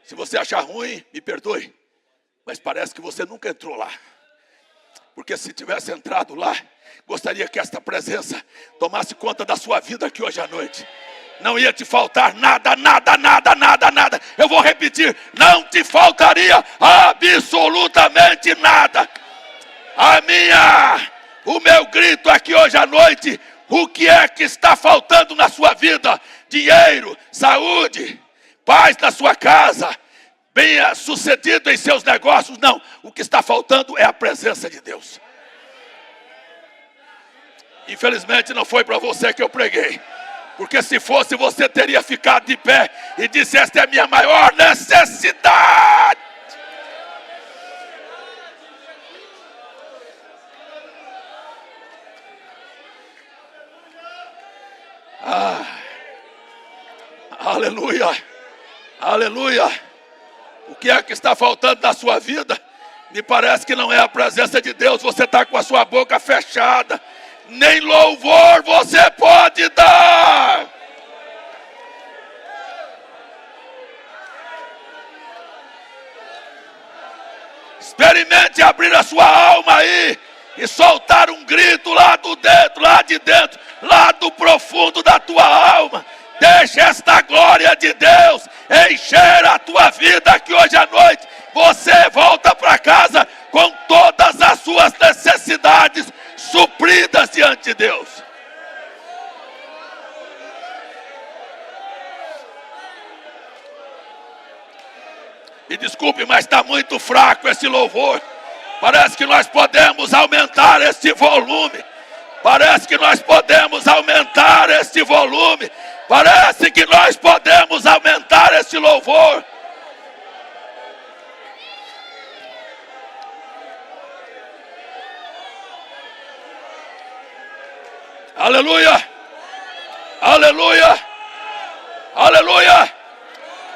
Se você achar ruim, me perdoe, mas parece que você nunca entrou lá. Porque se tivesse entrado lá, gostaria que esta presença tomasse conta da sua vida aqui hoje à noite. Não ia te faltar nada, nada, nada, nada, nada. Eu vou repetir, não te faltaria absolutamente nada. O meu grito aqui hoje à noite, o que é que está faltando na sua vida? Dinheiro, saúde, paz na sua casa, bem-sucedido em seus negócios? Não, o que está faltando é a presença de Deus. Infelizmente não foi para você que eu preguei, porque se fosse você teria ficado de pé e disse: esta é a minha maior necessidade. Aleluia, aleluia. O que é que está faltando na sua vida? Me parece que não é a presença de Deus. Você está com a sua boca fechada. Nem louvor você pode dar. Experimente abrir a sua alma aí e soltar um grito lá de dentro, lá do profundo da tua alma. Deixa esta glória de Deus encher a tua vida aqui hoje à noite. Você volta para casa com todas as suas necessidades supridas diante de Deus. Me desculpe, mas está muito fraco esse louvor. Parece que nós podemos aumentar esse volume. Parece que nós podemos aumentar esse volume. Parece que nós podemos aumentar esse louvor. Aleluia! Aleluia! Aleluia!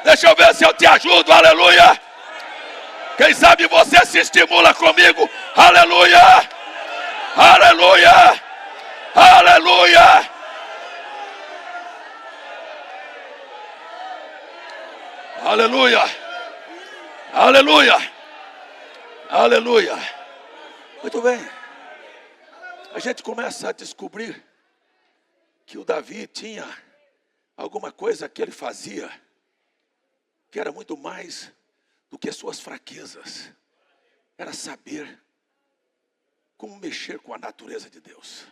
Deixa eu ver se eu te ajudo, aleluia! Quem sabe você se estimula comigo, aleluia! Aleluia! Aleluia! Aleluia! Aleluia! Aleluia! Muito bem. A gente começa a descobrir que o Davi tinha alguma coisa que ele fazia que era muito mais do que suas fraquezas. Era saber como mexer com a natureza de Deus.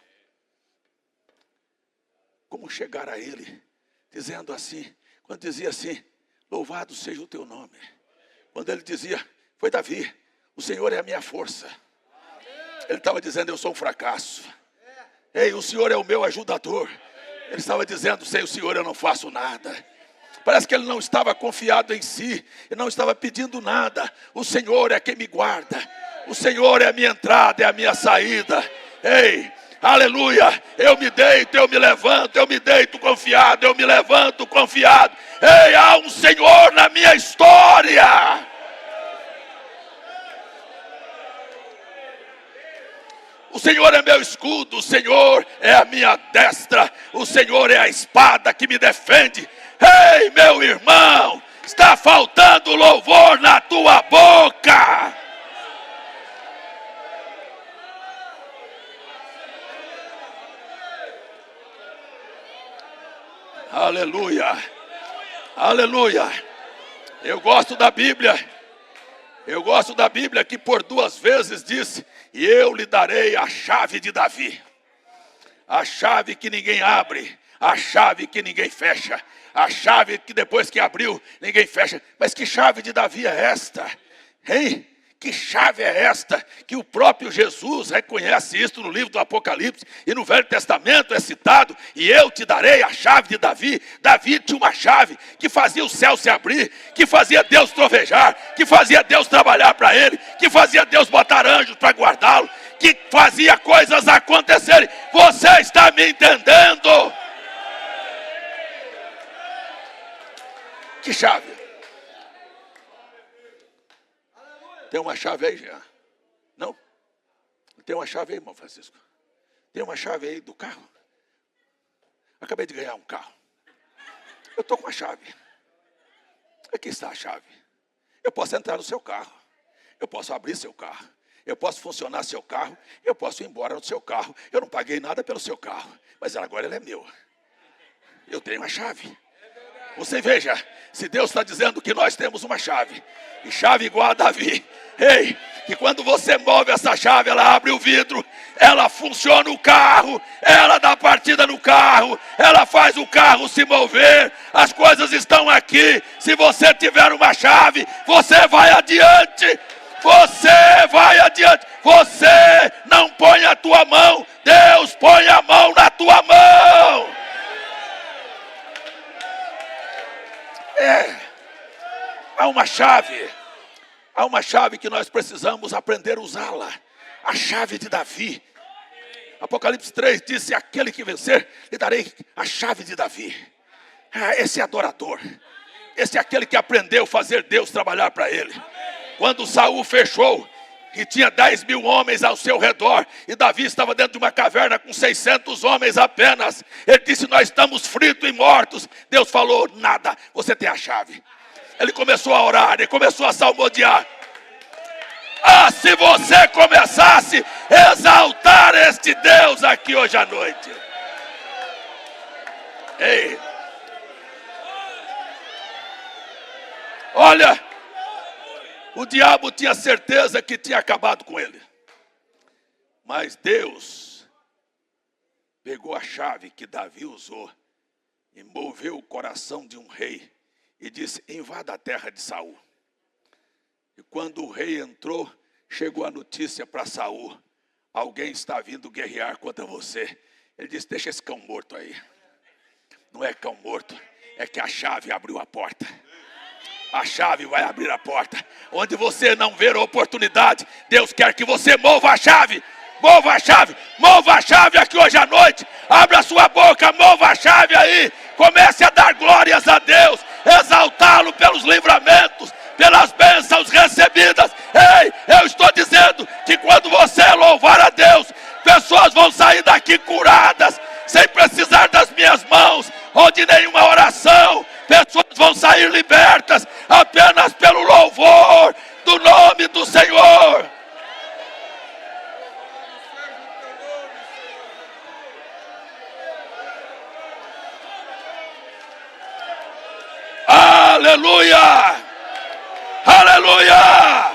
Como chegar a Ele, dizendo assim, quando dizia assim: louvado seja o teu nome. Quando ele dizia, foi Davi, o Senhor é a minha força. Ele estava dizendo, eu sou um fracasso. Ei, o Senhor é o meu ajudador. Ele estava dizendo, sem o Senhor eu não faço nada. Parece que ele não estava confiado em si, e não estava pedindo nada. O Senhor é quem me guarda. O Senhor é a minha entrada, é a minha saída. Ei, aleluia, eu me deito, eu me levanto, eu me deito confiado, eu me levanto confiado. Ei, há um Senhor na minha história. O Senhor é meu escudo, o Senhor é a minha destra, o Senhor é a espada que me defende. Ei, meu irmão, está faltando louvor na tua boca. Aleluia, Aleluia. Eu gosto da Bíblia. Eu gosto da Bíblia que por 2 vezes disse: e eu lhe darei a chave de Davi. A chave que ninguém abre, a chave que ninguém fecha, a chave que depois que abriu, ninguém fecha. Mas que chave de Davi é esta? Hein? Que chave é esta? Que o próprio Jesus reconhece isso no livro do Apocalipse, e no Velho Testamento é citado: e eu te darei a chave de Davi. Davi tinha uma chave que fazia o céu se abrir, que fazia Deus trovejar, que fazia Deus trabalhar para ele, que fazia Deus botar anjos para guardá-lo, que fazia coisas acontecerem. Você está me entendendo? Que chave? Tem uma chave aí, Jean? Não? Tem uma chave aí, irmão Francisco? Tem uma chave aí do carro? Acabei de ganhar um carro. Eu estou com a chave. Aqui está a chave. Eu posso entrar no seu carro. Eu posso abrir seu carro. Eu posso funcionar seu carro. Eu posso ir embora no seu carro. Eu não paguei nada pelo seu carro. Mas agora ele é meu. Eu tenho a chave. Você veja, se Deus está dizendo que nós temos uma chave, e chave igual a Davi, ei, que quando você move essa chave, ela abre o vidro, ela funciona o carro, ela dá partida no carro, ela faz o carro se mover, as coisas estão aqui. Se você tiver uma chave, você vai adiante, você vai adiante, você não põe a tua mão, Deus põe a mão na tua mão. Há uma chave que nós precisamos aprender a usá-la, a chave de Davi. Apocalipse 3 diz: aquele que vencer, lhe darei a chave de Davi. Esse é adorador, esse é aquele que aprendeu a fazer Deus trabalhar para ele. Quando Saul fechou, e tinha 10.000 homens ao seu redor, e Davi estava dentro de uma caverna com 600 homens apenas, ele disse: nós estamos fritos e mortos. Deus falou: nada, você tem a chave. Ele começou a orar, ele começou a salmodiar. Se você começasse a exaltar este Deus aqui hoje à noite. Ei, olha, o diabo tinha certeza que tinha acabado com ele. Mas Deus pegou a chave que Davi usou e moveu o coração de um rei e disse: invada a terra de Saul. E quando o rei entrou, chegou a notícia para Saul: alguém está vindo guerrear contra você. Ele disse: deixa esse cão morto aí. Não é cão morto, é que a chave abriu a porta. A chave vai abrir a porta. Onde você não ver a oportunidade, Deus quer que você mova a chave. Mova a chave. Mova a chave aqui hoje à noite. Abra a sua boca, mova a chave aí. Comece a dar glórias a Deus. Exaltá-lo pelos livramentos, pelas bênçãos recebidas. Ei, eu estou dizendo que quando você louvar a Deus, pessoas vão sair daqui curadas, sem precisar das minhas mãos ou de nenhuma oração. Pessoas vão sair libertas apenas pelo louvor do nome do Senhor. Aleluia! Aleluia!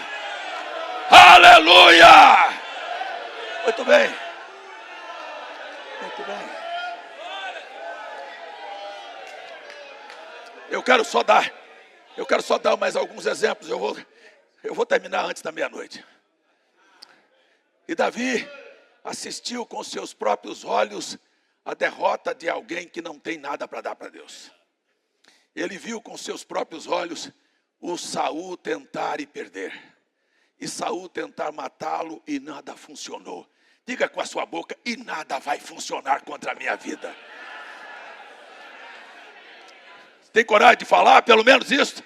Aleluia! Muito bem. Muito bem. Eu quero só dar mais alguns exemplos. Eu vou terminar antes da meia-noite. E Davi assistiu com seus próprios olhos a derrota de alguém que não tem nada para dar para Deus. Ele viu com seus próprios olhos o Saul tentar e perder. E Saul tentar matá-lo e nada funcionou. Diga com a sua boca: e nada vai funcionar contra a minha vida. Tem coragem de falar pelo menos isso?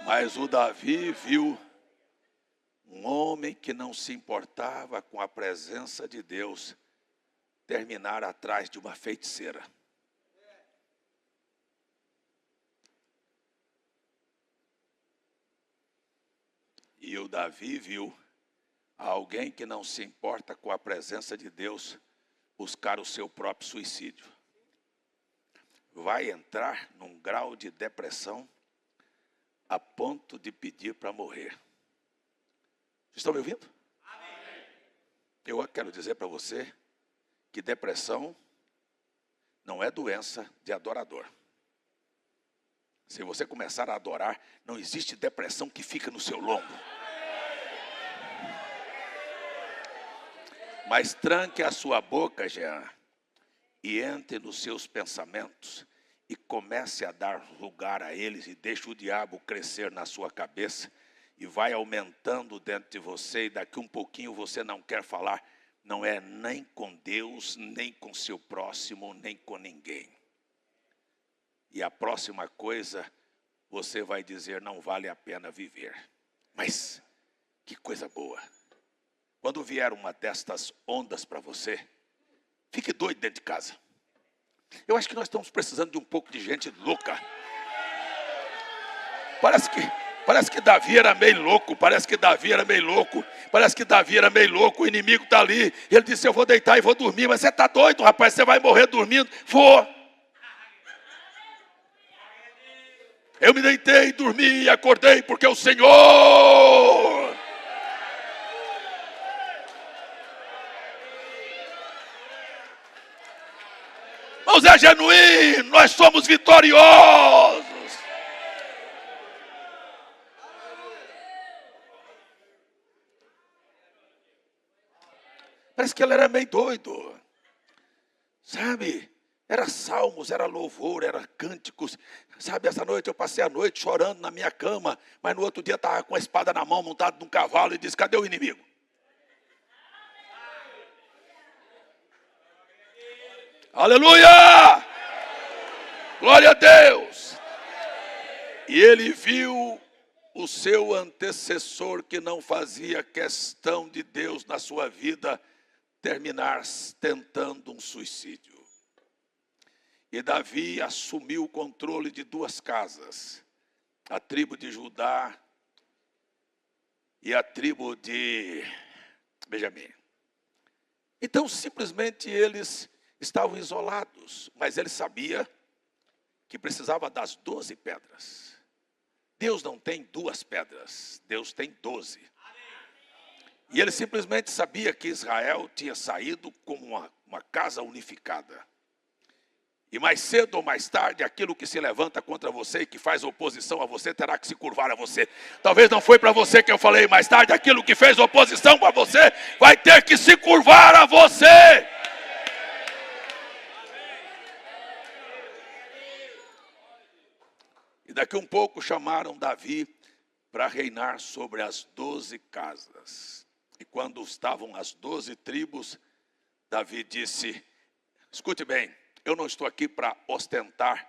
Mas o Davi viu um homem que não se importava com a presença de Deus terminar atrás de uma feiticeira. E o Davi viu Há alguém que não se importa com a presença de Deus buscar o seu próprio suicídio. Vai entrar num grau de depressão a ponto de pedir para morrer. Vocês estão me ouvindo? Amém. Eu quero dizer para você que depressão não é doença de adorador. Se você começar a adorar, não existe depressão que fica no seu lombo. Mas tranque a sua boca, Jean, e entre nos seus pensamentos e comece a dar lugar a eles e deixe o diabo crescer na sua cabeça e vai aumentando dentro de você e daqui um pouquinho você não quer falar, não é nem com Deus, nem com seu próximo, nem com ninguém. E a próxima coisa, você vai dizer, não vale a pena viver. Mas, que coisa boa. Quando vier uma destas ondas para você, fique doido dentro de casa. Eu acho que nós estamos precisando de um pouco de gente louca. Parece que Davi era meio louco, o inimigo está ali. Ele disse, eu vou deitar e vou dormir, mas você está doido, rapaz, você vai morrer dormindo. Vou. Eu me deitei, dormi e acordei porque o Senhor... Irmãos, é genuíno, nós somos vitoriosos. Parece que ele era meio doido, sabe? Era salmos, era louvor, era cânticos. Sabe, essa noite eu passei a noite chorando na minha cama, mas no outro dia estava com a espada na mão, montado num cavalo e disse, cadê o inimigo? Aleluia! Glória a Deus! E ele viu o seu antecessor que não fazia questão de Deus na sua vida terminar tentando um suicídio. E Davi assumiu o controle de duas casas, a tribo de Judá e a tribo de Benjamim. Então simplesmente eles estavam isolados, mas ele sabia que precisava das 12 pedras. Deus não tem 2 pedras, Deus tem 12. E ele simplesmente sabia que Israel tinha saído como uma casa unificada. E mais cedo ou mais tarde, aquilo que se levanta contra você e que faz oposição a você, terá que se curvar a você. Talvez não foi para você que eu falei, mais tarde, aquilo que fez oposição a você, vai ter que se curvar a você. E daqui um pouco chamaram Davi para reinar sobre as 12 casas. E quando estavam as 12 tribos, Davi disse, escute bem, eu não estou aqui para ostentar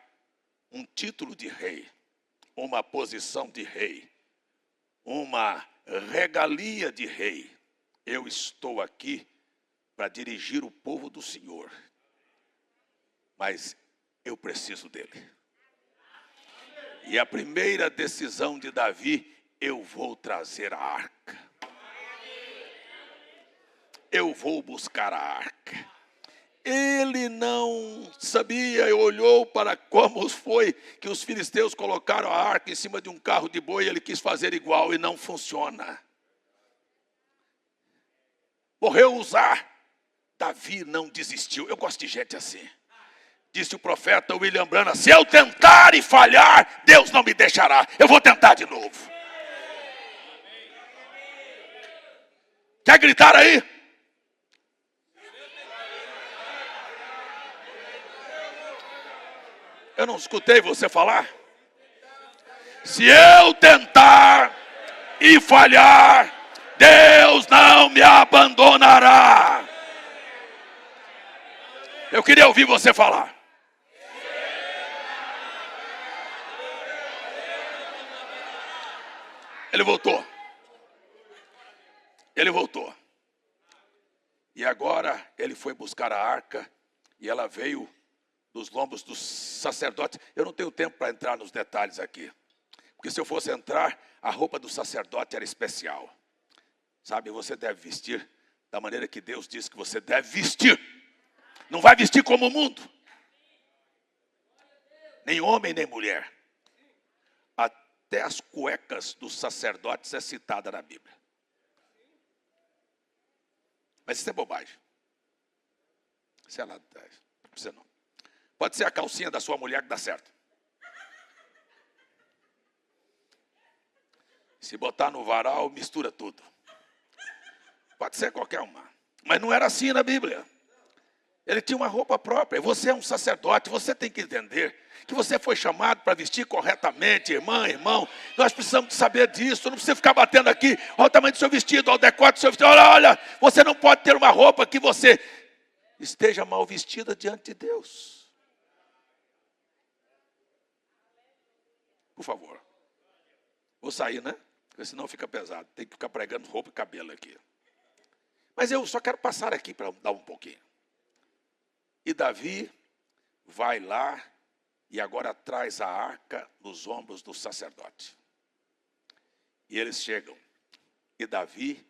um título de rei, uma posição de rei, uma regalia de rei. Eu estou aqui para dirigir o povo do Senhor, mas eu preciso dele. E a primeira decisão de Davi, eu vou trazer a arca. Eu vou buscar a arca. Ele não sabia, olhou para como foi que os filisteus colocaram a arca em cima de um carro de boi, ele quis fazer igual e não funciona. Morreu Uzá, Davi não desistiu. Eu gosto de gente assim. Disse o profeta William Branham, se eu tentar e falhar, Deus não me deixará. Eu vou tentar de novo. Quer gritar aí? Eu não escutei você falar. Se eu tentar e falhar, Deus não me abandonará. Eu queria ouvir você falar. Ele voltou. Ele voltou. E agora ele foi buscar a arca e ela veio dos lombos dos sacerdotes. Eu não tenho tempo para entrar nos detalhes aqui. Porque se eu fosse entrar, a roupa do sacerdote era especial. Sabe, você deve vestir da maneira que Deus diz que você deve vestir. Não vai vestir como o mundo. Nem homem, nem mulher. Até as cuecas dos sacerdotes é citada na Bíblia. Mas isso é bobagem. Isso é lá atrás. Não precisa não. Pode ser a calcinha da sua mulher que dá certo. Se botar no varal, mistura tudo. Pode ser qualquer uma. Mas não era assim na Bíblia. Ele tinha uma roupa própria. Você é um sacerdote, você tem que entender que você foi chamado para vestir corretamente, irmã, irmão. Nós precisamos saber disso. Não precisa ficar batendo aqui. Olha o tamanho do seu vestido, olha o decote do seu vestido. Olha, você não pode ter uma roupa que você esteja mal vestida diante de Deus. Por favor. Vou sair, né? Porque senão fica pesado. Tem que ficar pregando roupa e cabelo aqui. Mas eu só quero passar aqui para dar um pouquinho. E Davi vai lá e agora traz a arca nos ombros do sacerdote. E eles chegam. E Davi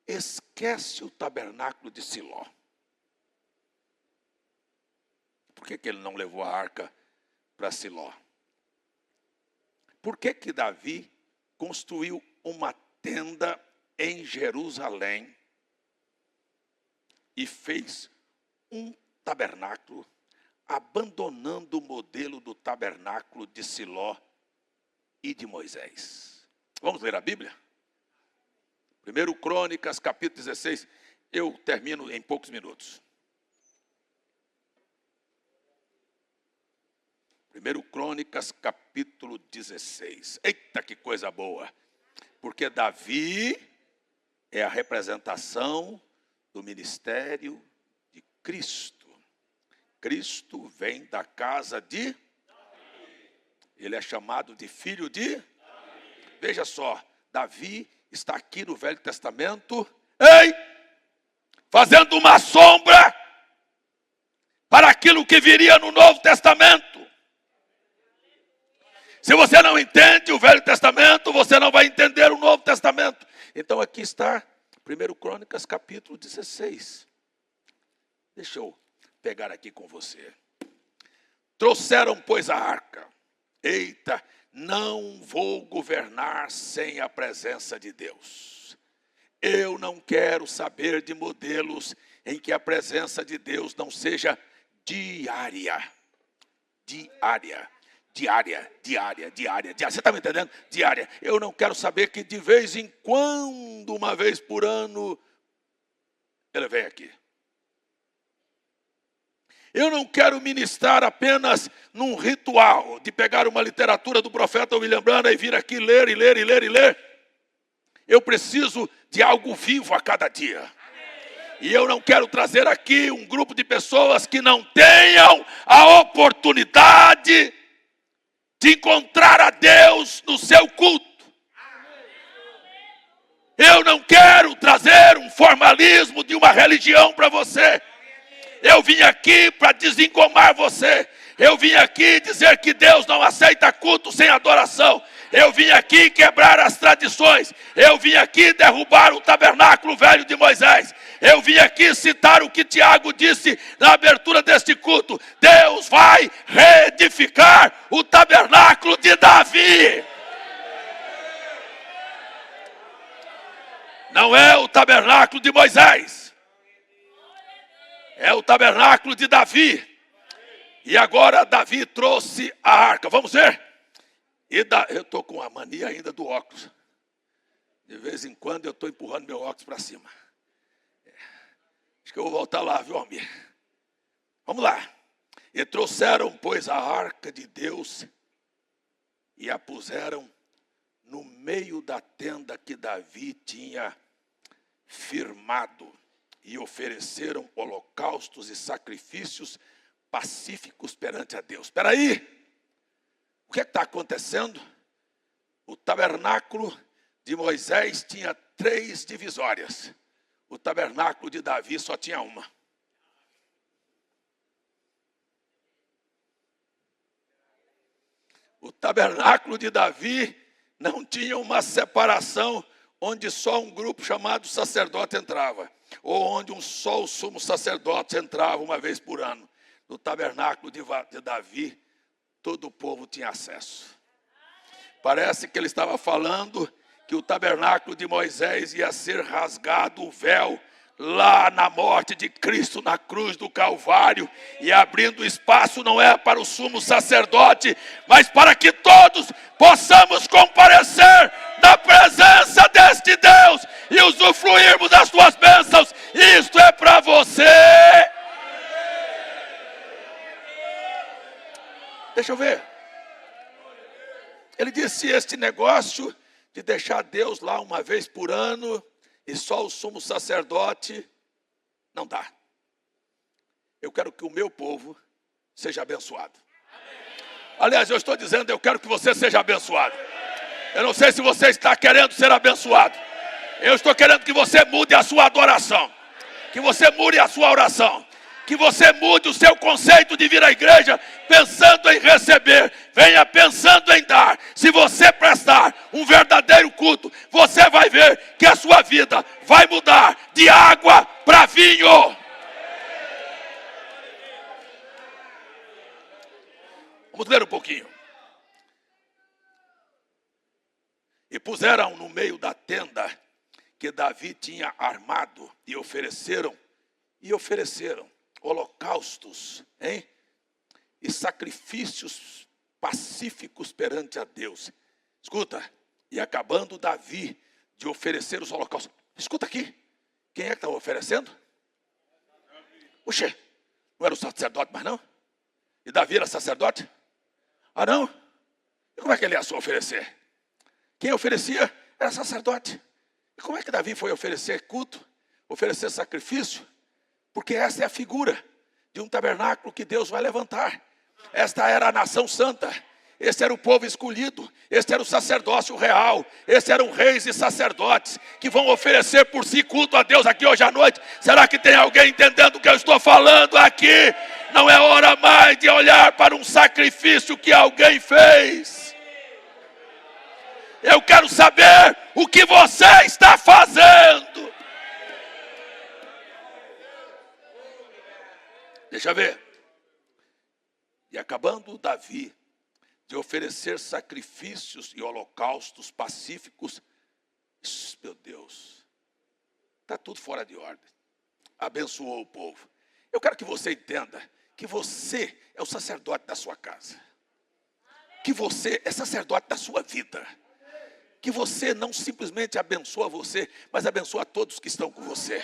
esquece o tabernáculo de Siló. Por que ele não levou a arca para Siló? Por que Davi construiu uma tenda em Jerusalém e fez um tabernáculo, abandonando o modelo do tabernáculo de Siló e de Moisés? Vamos ler a Bíblia? 1 Crônicas, capítulo 16. Eu termino em poucos minutos. 1 Crônicas, capítulo 16. Eita, que coisa boa! Porque Davi é a representação do ministério de Cristo. Cristo vem da casa de Davi. Ele é chamado de filho de Davi. Veja só, Davi está aqui no Velho Testamento, fazendo uma sombra para aquilo que viria no Novo Testamento. Se você não entende o Velho Testamento, você não vai entender o Novo Testamento. Então aqui está 1 Crônicas, capítulo 16. Deixa eu pegar aqui com você. Trouxeram, pois, a arca. Eita, não vou governar sem a presença de Deus. Eu não quero saber de modelos em que a presença de Deus não seja diária. Diária. Você está me entendendo? Diária. Eu não quero saber que de vez em quando, uma vez por ano, ele vem aqui. Eu não quero ministrar apenas num ritual de pegar uma literatura do profeta William Branham e vir aqui ler e ler e ler e ler. Eu preciso de algo vivo a cada dia. E eu não quero trazer aqui um grupo de pessoas que não tenham a oportunidade de encontrar a Deus no seu culto. Eu não quero trazer um formalismo de uma religião para você. Eu vim aqui para desengomar você. Eu vim aqui dizer que Deus não aceita culto sem adoração. Eu vim aqui quebrar as tradições. Eu vim aqui derrubar o tabernáculo velho de Moisés. Eu vim aqui citar o que Tiago disse na abertura deste culto. Deus vai reedificar o tabernáculo de Davi. Não é o tabernáculo de Moisés. É o tabernáculo de Davi. E agora Davi trouxe a arca. Vamos ver? Eu estou com a mania ainda do óculos. De vez em quando eu estou empurrando meu óculos para cima. Acho que eu vou voltar lá, viu, Almir? Vamos lá. E trouxeram, pois, a arca de Deus e a puseram no meio da tenda que Davi tinha firmado. E ofereceram holocaustos e sacrifícios pacíficos perante a Deus. Espera aí, o que está acontecendo? O tabernáculo de Moisés tinha 3 divisórias. O tabernáculo de Davi só tinha uma. O tabernáculo de Davi não tinha uma separação onde só um grupo chamado sacerdote entrava, ou onde só o sumo sacerdote entrava uma vez por ano. No tabernáculo de Davi, todo o povo tinha acesso. Parece que ele estava falando que o tabernáculo de Moisés ia ser rasgado o véu lá na morte de Cristo na cruz do Calvário, e abrindo espaço não é para o sumo sacerdote, mas para que todos possamos comparecer na presença deste Deus e usufruirmos das suas bênçãos. Isto é para você. Deixa eu ver. Ele disse: este negócio de deixar Deus lá uma vez por ano e só o sumo sacerdote, não dá. Eu quero que o meu povo seja abençoado. Aliás, eu estou dizendo, eu quero que você seja abençoado. Eu não sei se você está querendo ser abençoado. Eu estou querendo que você mude a sua adoração, que você mude a sua oração, que você mude o seu conceito de vir à igreja pensando em receber. Venha pensando em dar. Se você prestar um verdadeiro culto, você vai ver que a sua vida vai mudar de água para vinho. Vamos ler um pouquinho. E puseram no meio da tenda que Davi tinha armado e ofereceram holocaustos, e sacrifícios pacíficos perante a Deus. Escuta, e acabando Davi de oferecer os holocaustos. Escuta aqui, quem é que estava oferecendo? Puxa, não era o sacerdote mais não? E Davi era sacerdote? Ah não? E como é que ele ia só oferecer? Quem oferecia era sacerdote. E como é que Davi foi oferecer culto, oferecer sacrifício? Porque essa é a figura de um tabernáculo que Deus vai levantar. Esta era a nação santa. Esse era o povo escolhido. Este era o sacerdócio real. Esses eram reis e sacerdotes que vão oferecer por si culto a Deus aqui hoje à noite. Será que tem alguém entendendo o que eu estou falando aqui? Não é hora mais de olhar para um sacrifício que alguém fez. Eu quero saber o que você está fazendo. Deixa eu ver. E acabando Davi de oferecer sacrifícios e holocaustos pacíficos, meu Deus, está tudo fora de ordem. Abençoou o povo. Eu quero que você entenda que você é o sacerdote da sua casa. Que você é sacerdote da sua vida. Que você não simplesmente abençoa você, mas abençoa todos que estão com você.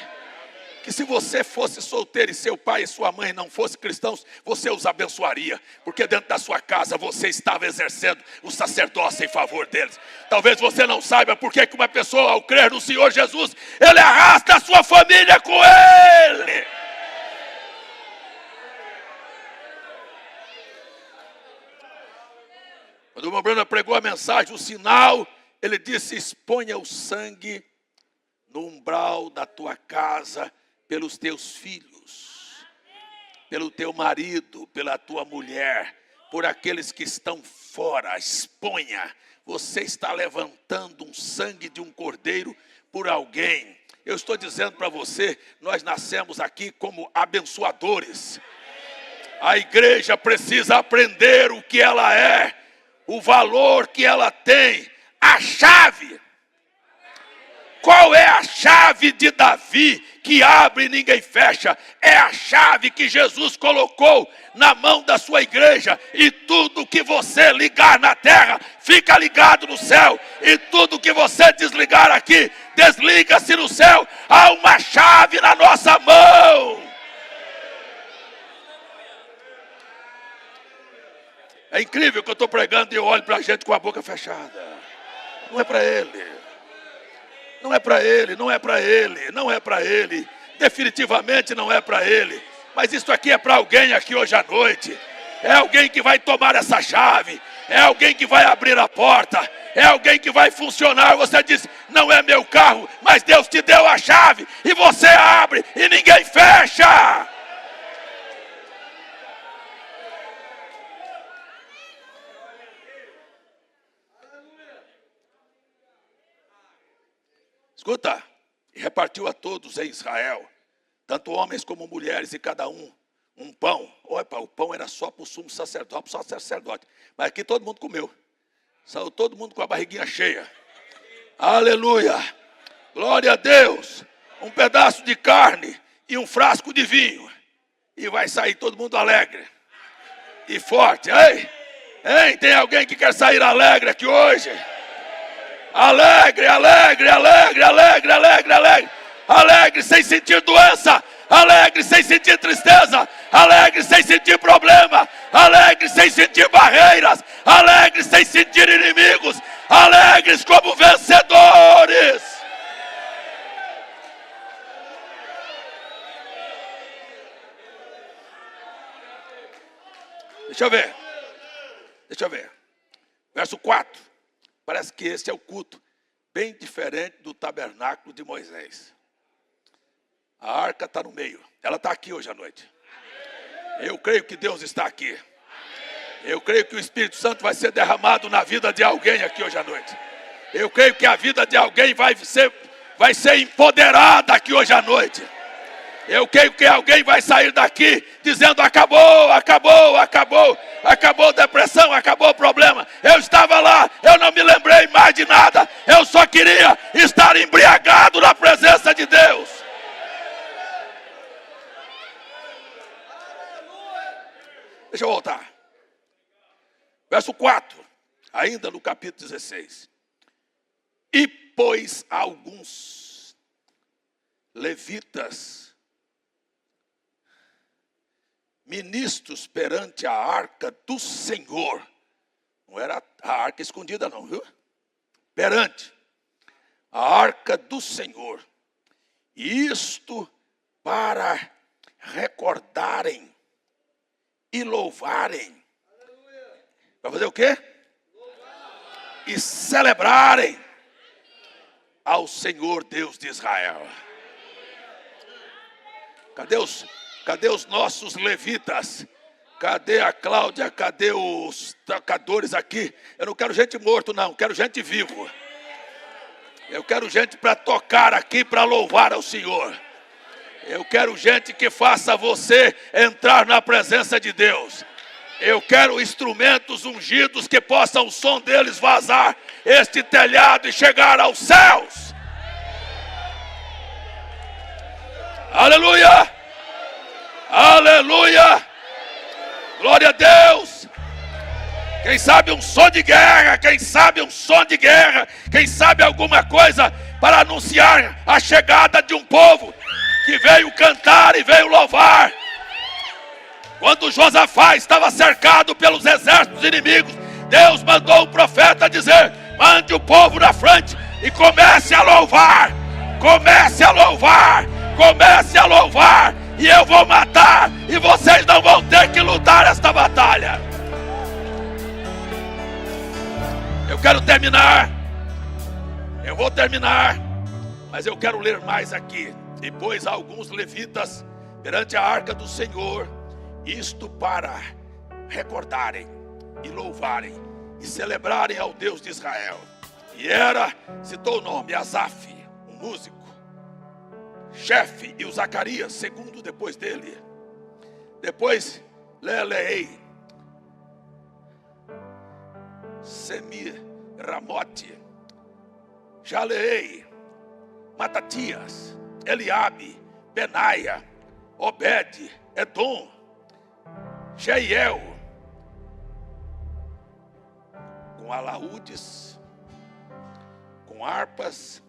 Que se você fosse solteiro e seu pai e sua mãe não fossem cristãos, você os abençoaria, porque dentro da sua casa você estava exercendo o sacerdócio em favor deles. Talvez você não saiba por que uma pessoa, ao crer no Senhor Jesus, ele arrasta a sua família com ele. Quando o irmão Bruno pregou a mensagem, o sinal, ele disse: exponha o sangue no umbral da tua casa, pelos teus filhos, pelo teu marido, pela tua mulher, por aqueles que estão fora. Exponha. Você está levantando um sangue de um cordeiro por alguém. Eu estou dizendo para você, nós nascemos aqui como abençoadores. A igreja precisa aprender o que ela é, o valor que ela tem, a chave. Qual é a chave de Davi que abre e ninguém fecha? É a chave que Jesus colocou na mão da sua igreja. E tudo que você ligar na terra, fica ligado no céu. E tudo que você desligar aqui, desliga-se no céu. Há uma chave na nossa mão. É incrível que eu estou pregando e eu olho para a gente com a boca fechada. Não é para ele. Não é para ele, não é para ele, não é para ele. Definitivamente não é para ele. Mas isso aqui é para alguém aqui hoje à noite. É alguém que vai tomar essa chave. É alguém que vai abrir a porta. É alguém que vai funcionar. Você diz: não é meu carro, mas Deus te deu a chave. E você abre e ninguém fecha. Escuta, e repartiu a todos em Israel, tanto homens como mulheres, e cada um pão. Opa, o pão era só para o sumo sacerdote, mas aqui todo mundo comeu. Saiu todo mundo com a barriguinha cheia. Aleluia! Glória a Deus! Um pedaço de carne e um frasco de vinho. E vai sair todo mundo alegre e forte. Ei, tem alguém que quer sair alegre aqui hoje? Alegre, alegre, alegre, alegre, alegre, alegre. Alegre sem sentir doença. Alegre sem sentir tristeza. Alegre sem sentir problema. Alegre sem sentir barreiras. Alegre sem sentir inimigos. Alegres como vencedores. Deixa eu ver. Verso 4. Parece que esse é o culto bem diferente do tabernáculo de Moisés. A arca está no meio. Ela está aqui hoje à noite. Eu creio que Deus está aqui. Eu creio que o Espírito Santo vai ser derramado na vida de alguém aqui hoje à noite. Eu creio que a vida de alguém vai ser empoderada aqui hoje à noite. Eu creio que alguém vai sair daqui dizendo: acabou, acabou, acabou, acabou depressão, acabou o problema. Eu estava lá, eu não me lembrei mais de nada. Eu só queria estar embriagado na presença de Deus. Deixa eu voltar. Verso 4, ainda no capítulo 16. E pôs alguns levitas, ministros perante a arca do Senhor. Não era a arca escondida não, viu? Perante a arca do Senhor. Isto para recordarem e louvarem. Para fazer o quê? E celebrarem ao Senhor Deus de Israel. Cadê os nossos levitas? Cadê a Cláudia? Cadê os tocadores aqui? Eu não quero gente morto não, quero gente vivo. Eu quero gente para tocar aqui, para louvar ao Senhor. Eu quero gente que faça você entrar na presença de Deus. Eu quero instrumentos ungidos que possam o som deles vazar este telhado e chegar aos céus. Aleluia! Aleluia! Glória a Deus! Quem sabe um som de guerra, quem sabe um som de guerra, quem sabe alguma coisa para anunciar a chegada de um povo que veio cantar e veio louvar. Quando Josafá estava cercado pelos exércitos inimigos, Deus mandou o profeta dizer: mande o povo na frente e comece a louvar, comece a louvar, comece a louvar, e eu vou matar, e vocês não vão ter que lutar esta batalha. Eu quero terminar, eu vou terminar, mas eu quero ler mais aqui. E pôs alguns levitas perante a arca do Senhor, isto para recordarem e louvarem e celebrarem ao Deus de Israel. E citou o nome, Asaf, um músico, chefe, e o Zacarias, segundo depois dele. Depois, Lelei, Semiramote, Jalei, Matatias, Eliabe, Benaia, Obed, Edom, Jeiel, com alaúdes, com harpas,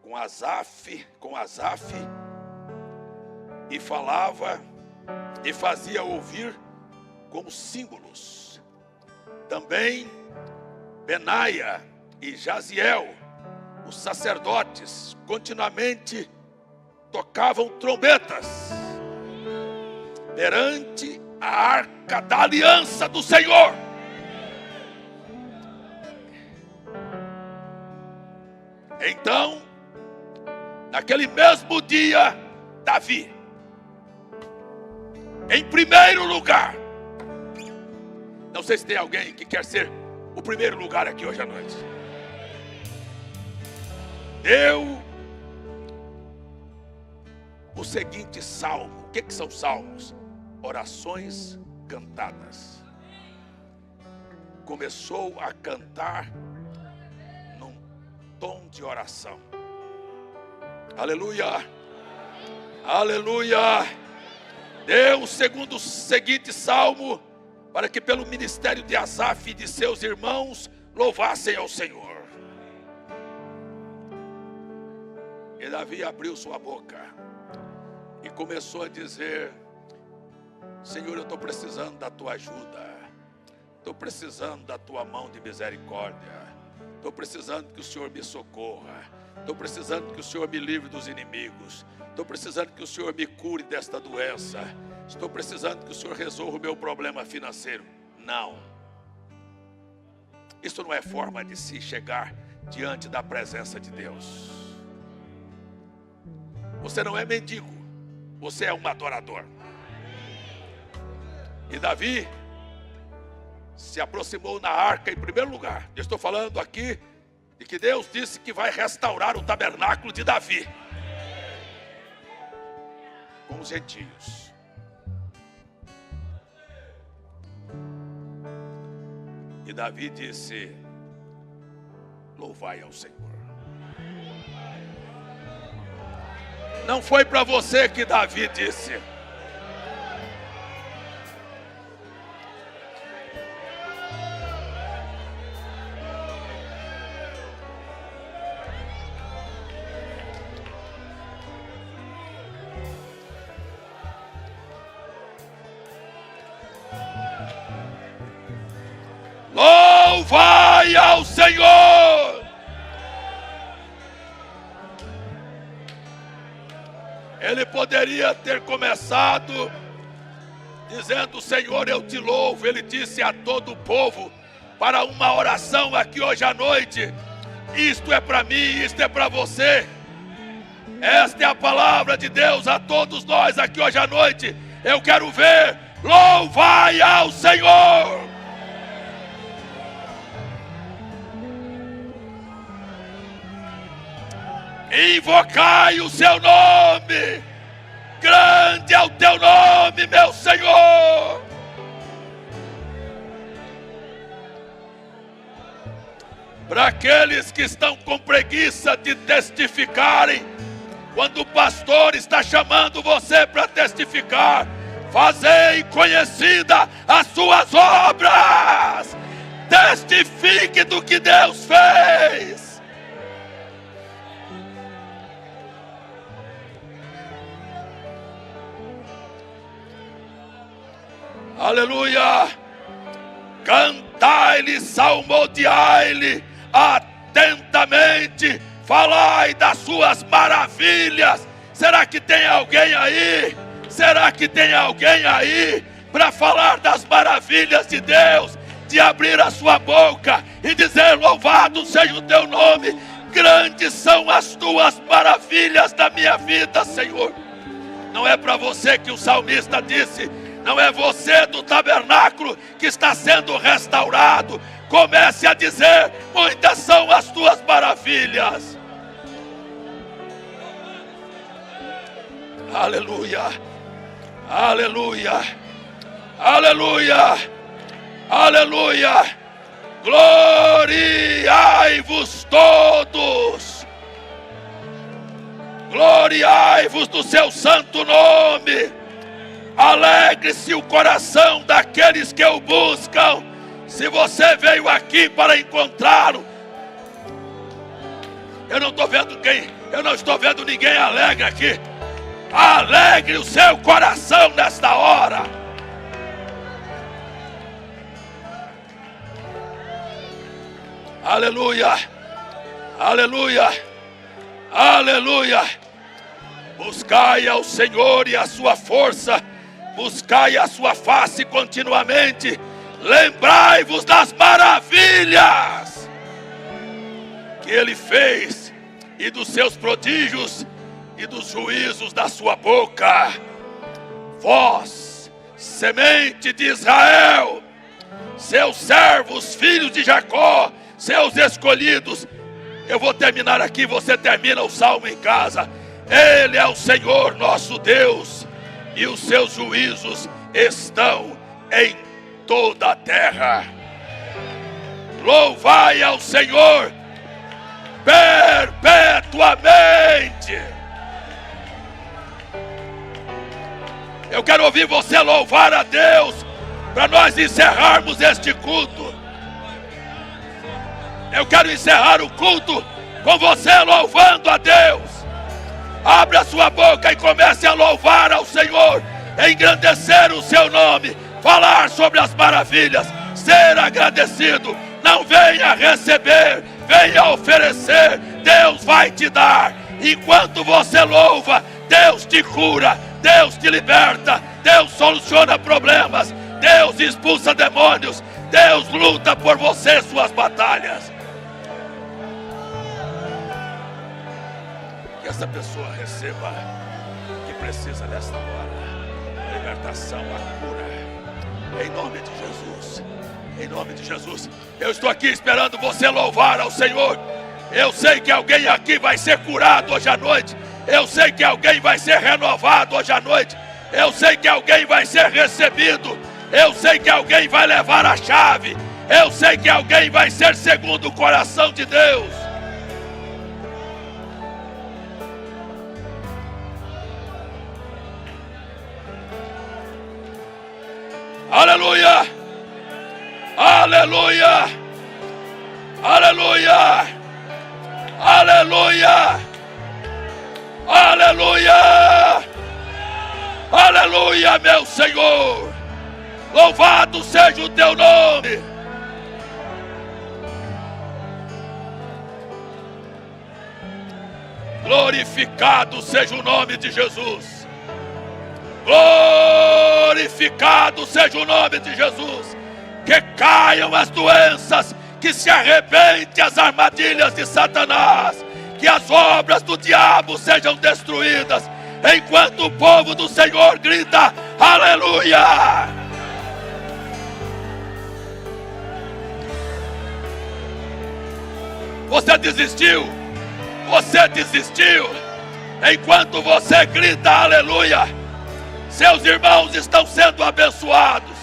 com Asaf, e falava e fazia ouvir como símbolos. Também Benaia e Jaziel, os sacerdotes, continuamente tocavam trombetas perante a arca da aliança do Senhor. Então, naquele mesmo dia, Davi, em primeiro lugar, não sei se tem alguém que quer ser o primeiro lugar aqui hoje à noite. deu o seguinte salmo. O que são salmos? Orações cantadas. Começou a cantar num tom de oração. Aleluia! Aleluia! Deu o seguinte salmo, para que pelo ministério de Asaf e de seus irmãos louvassem ao Senhor. E Davi abriu sua boca e começou a dizer: Senhor, eu estou precisando da tua ajuda, estou precisando da tua mão de misericórdia, estou precisando que o Senhor me socorra, estou precisando que o Senhor me livre dos inimigos, estou precisando que o Senhor me cure desta doença, estou precisando que o Senhor resolva o meu problema financeiro. Não, isso não é forma de se chegar diante da presença de Deus. Você não é mendigo, você é um adorador. E Davi se aproximou na arca em primeiro lugar. Eu estou falando aqui de que Deus disse que vai restaurar o tabernáculo de Davi com os gentios. E Davi disse: louvai ao Senhor. Não foi para você que Davi disse. Louvai ao Senhor. Ele poderia ter começado dizendo: Senhor, eu te louvo. Ele disse a todo o povo, para uma oração aqui hoje à noite: isto é para mim, isto é para você. Esta é a palavra de Deus a todos nós aqui hoje à noite. Eu quero ver: louvai ao Senhor. Invocai o seu nome. Grande é o teu nome, meu Senhor. Para aqueles que estão com preguiça de testificarem, quando o pastor está chamando você para testificar, fazei conhecida as suas obras. Testifique do que Deus fez. Aleluia! Cantai-lhe, salmodiai-lhe atentamente, falai das suas maravilhas. Será que tem alguém aí? Será que tem alguém aí para falar das maravilhas de Deus? De abrir a sua boca e dizer: louvado seja o teu nome. Grandes são as tuas maravilhas na minha vida, Senhor. Não é para você que o salmista disse. Não é você do tabernáculo que está sendo restaurado. Comece a dizer: muitas são as tuas maravilhas. Aleluia, aleluia, aleluia, aleluia. Gloriai-vos todos. Gloriai-vos do seu santo nome. Alegre-se o coração daqueles que o buscam. Se você veio aqui para encontrá-lo, eu não estou vendo ninguém alegre aqui. Alegre o seu coração nesta hora. Aleluia, aleluia, aleluia. Buscai ao Senhor e a sua força. Buscai a sua face continuamente. Lembrai-vos das maravilhas que Ele fez, e dos seus prodígios, e dos juízos da sua boca. Vós, semente de Israel, seus servos, filhos de Jacó, seus escolhidos, Eu vou terminar aqui, você termina o salmo em casa. Ele é o Senhor nosso Deus, e os seus juízos estão em toda a terra. Louvai ao Senhor perpetuamente. Eu quero ouvir você louvar a Deus para nós encerrarmos este culto. Eu quero encerrar o culto com você louvando a Deus. Abra sua boca e comece a louvar ao Senhor, engrandecer o seu nome, falar sobre as maravilhas, ser agradecido. Não venha receber, venha oferecer. Deus vai te dar. Enquanto você louva, Deus te cura, Deus te liberta, Deus soluciona problemas, Deus expulsa demônios, Deus luta por você suas batalhas. Que essa pessoa receba o que precisa nesta hora: a libertação, a cura, em nome de Jesus. Em nome de Jesus. Eu estou aqui esperando você louvar ao Senhor. Eu sei que alguém aqui vai ser curado hoje à noite. Eu sei que alguém vai ser renovado hoje à noite. Eu sei que alguém vai ser recebido. Eu sei que alguém vai levar a chave. Eu sei que alguém vai ser segundo o coração de Deus. Aleluia! Aleluia! Aleluia! Aleluia! Aleluia! Aleluia, meu Senhor! Louvado seja o teu nome! Glorificado seja o nome de Jesus! Glorificado seja o nome de Jesus! Que caiam as doenças, que se arrebentem as armadilhas de Satanás, que as obras do diabo sejam destruídas, enquanto o povo do Senhor grita: aleluia! Você desistiu? Você desistiu? Enquanto você grita aleluia, seus irmãos estão sendo abençoados.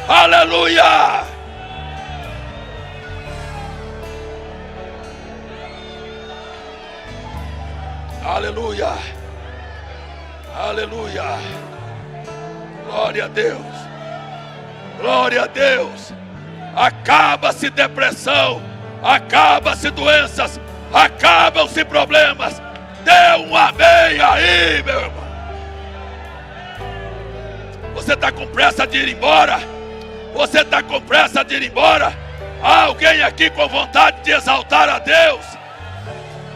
Aleluia! Aleluia! Aleluia! Glória a Deus! Glória a Deus! Acaba-se depressão, acaba-se doenças, acabam-se problemas. Dê um amém aí, meu irmão. Você está com pressa de ir embora? Você está com pressa de ir embora? Há alguém aqui com vontade de exaltar a Deus?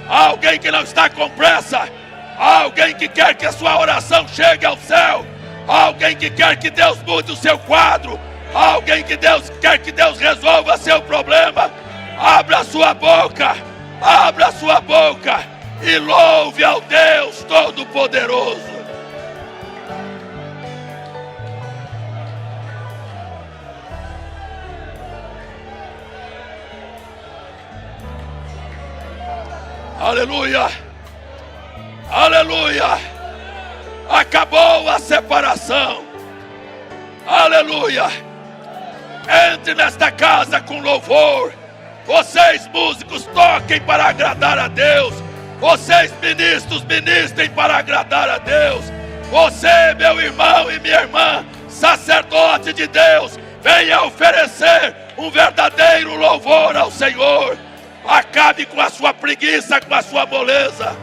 Há alguém que não está com pressa? Há alguém que quer que a sua oração chegue ao céu? Há alguém que quer que Deus mude o seu quadro? Há alguém que quer que Deus resolva seu problema? Abra a sua boca e louve ao Deus Todo-Poderoso. Aleluia! Aleluia! Acabou a separação. Aleluia! Entre nesta casa com louvor. Vocês músicos, toquem para agradar a Deus. Vocês ministros, ministrem para agradar a Deus. Você, meu irmão e minha irmã, sacerdote de Deus, venha oferecer um verdadeiro louvor ao Senhor. Acabe com a sua preguiça, com a sua moleza.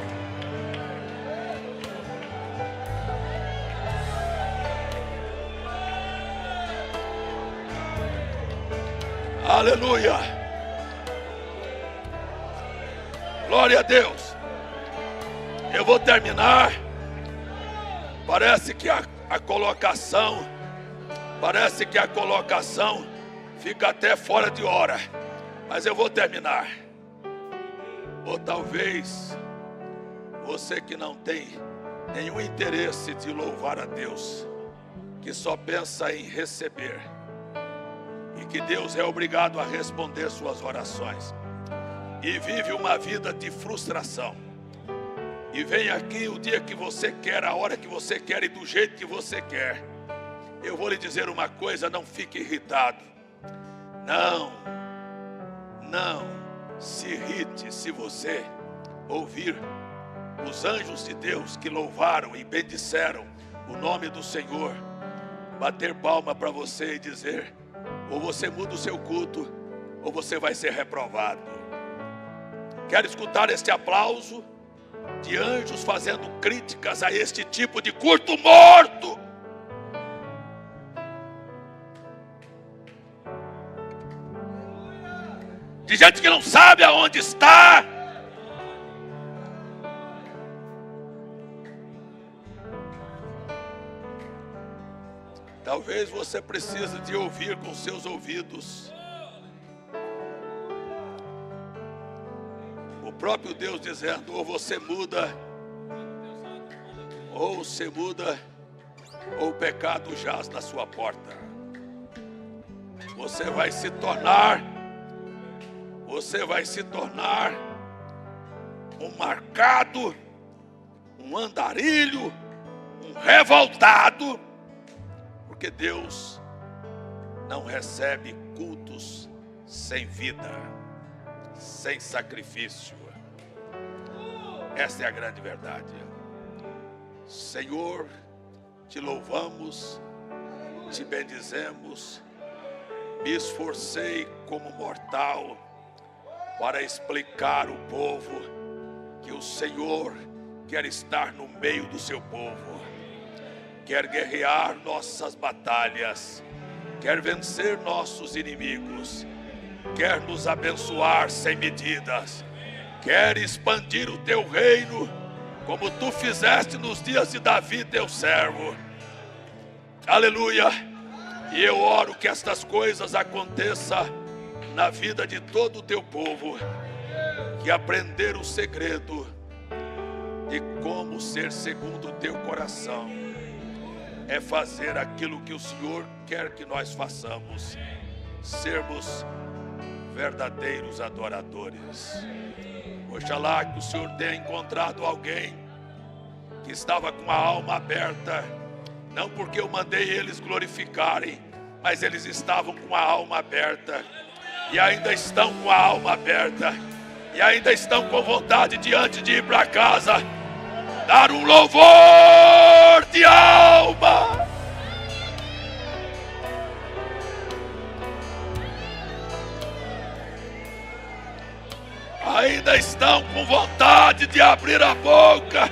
Aleluia. Glória a Deus. Eu vou terminar. Parece que a colocação fica até fora de hora. Mas eu vou terminar. Ou talvez você que não tem nenhum interesse de louvar a Deus, que só pensa em receber, e que Deus é obrigado a responder suas orações. e vive uma vida de frustração, e vem aqui o dia que você quer, a hora que você quer e do jeito que você quer, eu vou lhe dizer uma coisa: não fique irritado. Não se irrite se você ouvir os anjos de Deus que louvaram e bendisseram o nome do Senhor bater palma para você e dizer: ou você muda o seu culto, ou você vai ser reprovado. Quero escutar este aplauso de anjos fazendo críticas a este tipo de culto morto. De gente que não sabe aonde está. Talvez você precise de ouvir com seus ouvidos o próprio Deus dizendo: ou você muda, ou ou o pecado jaz na sua porta. Você vai se tornar um marcado, um andarilho, um revoltado, porque Deus não recebe cultos sem vida, sem sacrifício. Essa é a grande verdade. Senhor, te louvamos, te bendizemos. Me esforcei como mortal para explicar ao povo que o Senhor quer estar no meio do seu povo, quer guerrear nossas batalhas, quer vencer nossos inimigos, quer nos abençoar sem medidas, quer expandir o teu reino, como tu fizeste nos dias de Davi, teu servo. Aleluia! E eu oro que estas coisas aconteçam na vida de todo o teu povo, que aprender o segredo de como ser segundo o teu coração é fazer aquilo que o Senhor quer que nós façamos, sermos verdadeiros adoradores. Oxalá que o Senhor tenha encontrado alguém que estava com a alma aberta, não porque eu mandei eles glorificarem, mas eles estavam com a alma aberta, e ainda estão com a alma aberta, e ainda estão com vontade de, antes de ir para casa, dar um louvor de alma. Ainda estão com vontade de abrir a boca,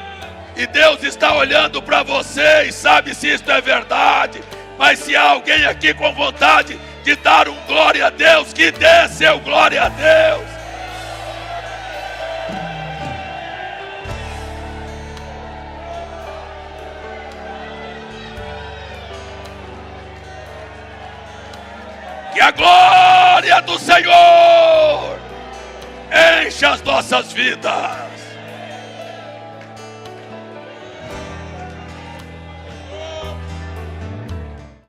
e Deus está olhando para você e sabe se isto é verdade. Mas se há alguém aqui com vontade de dar um glória a Deus, que dê seu glória a Deus. Que a glória do Senhor encha as nossas vidas.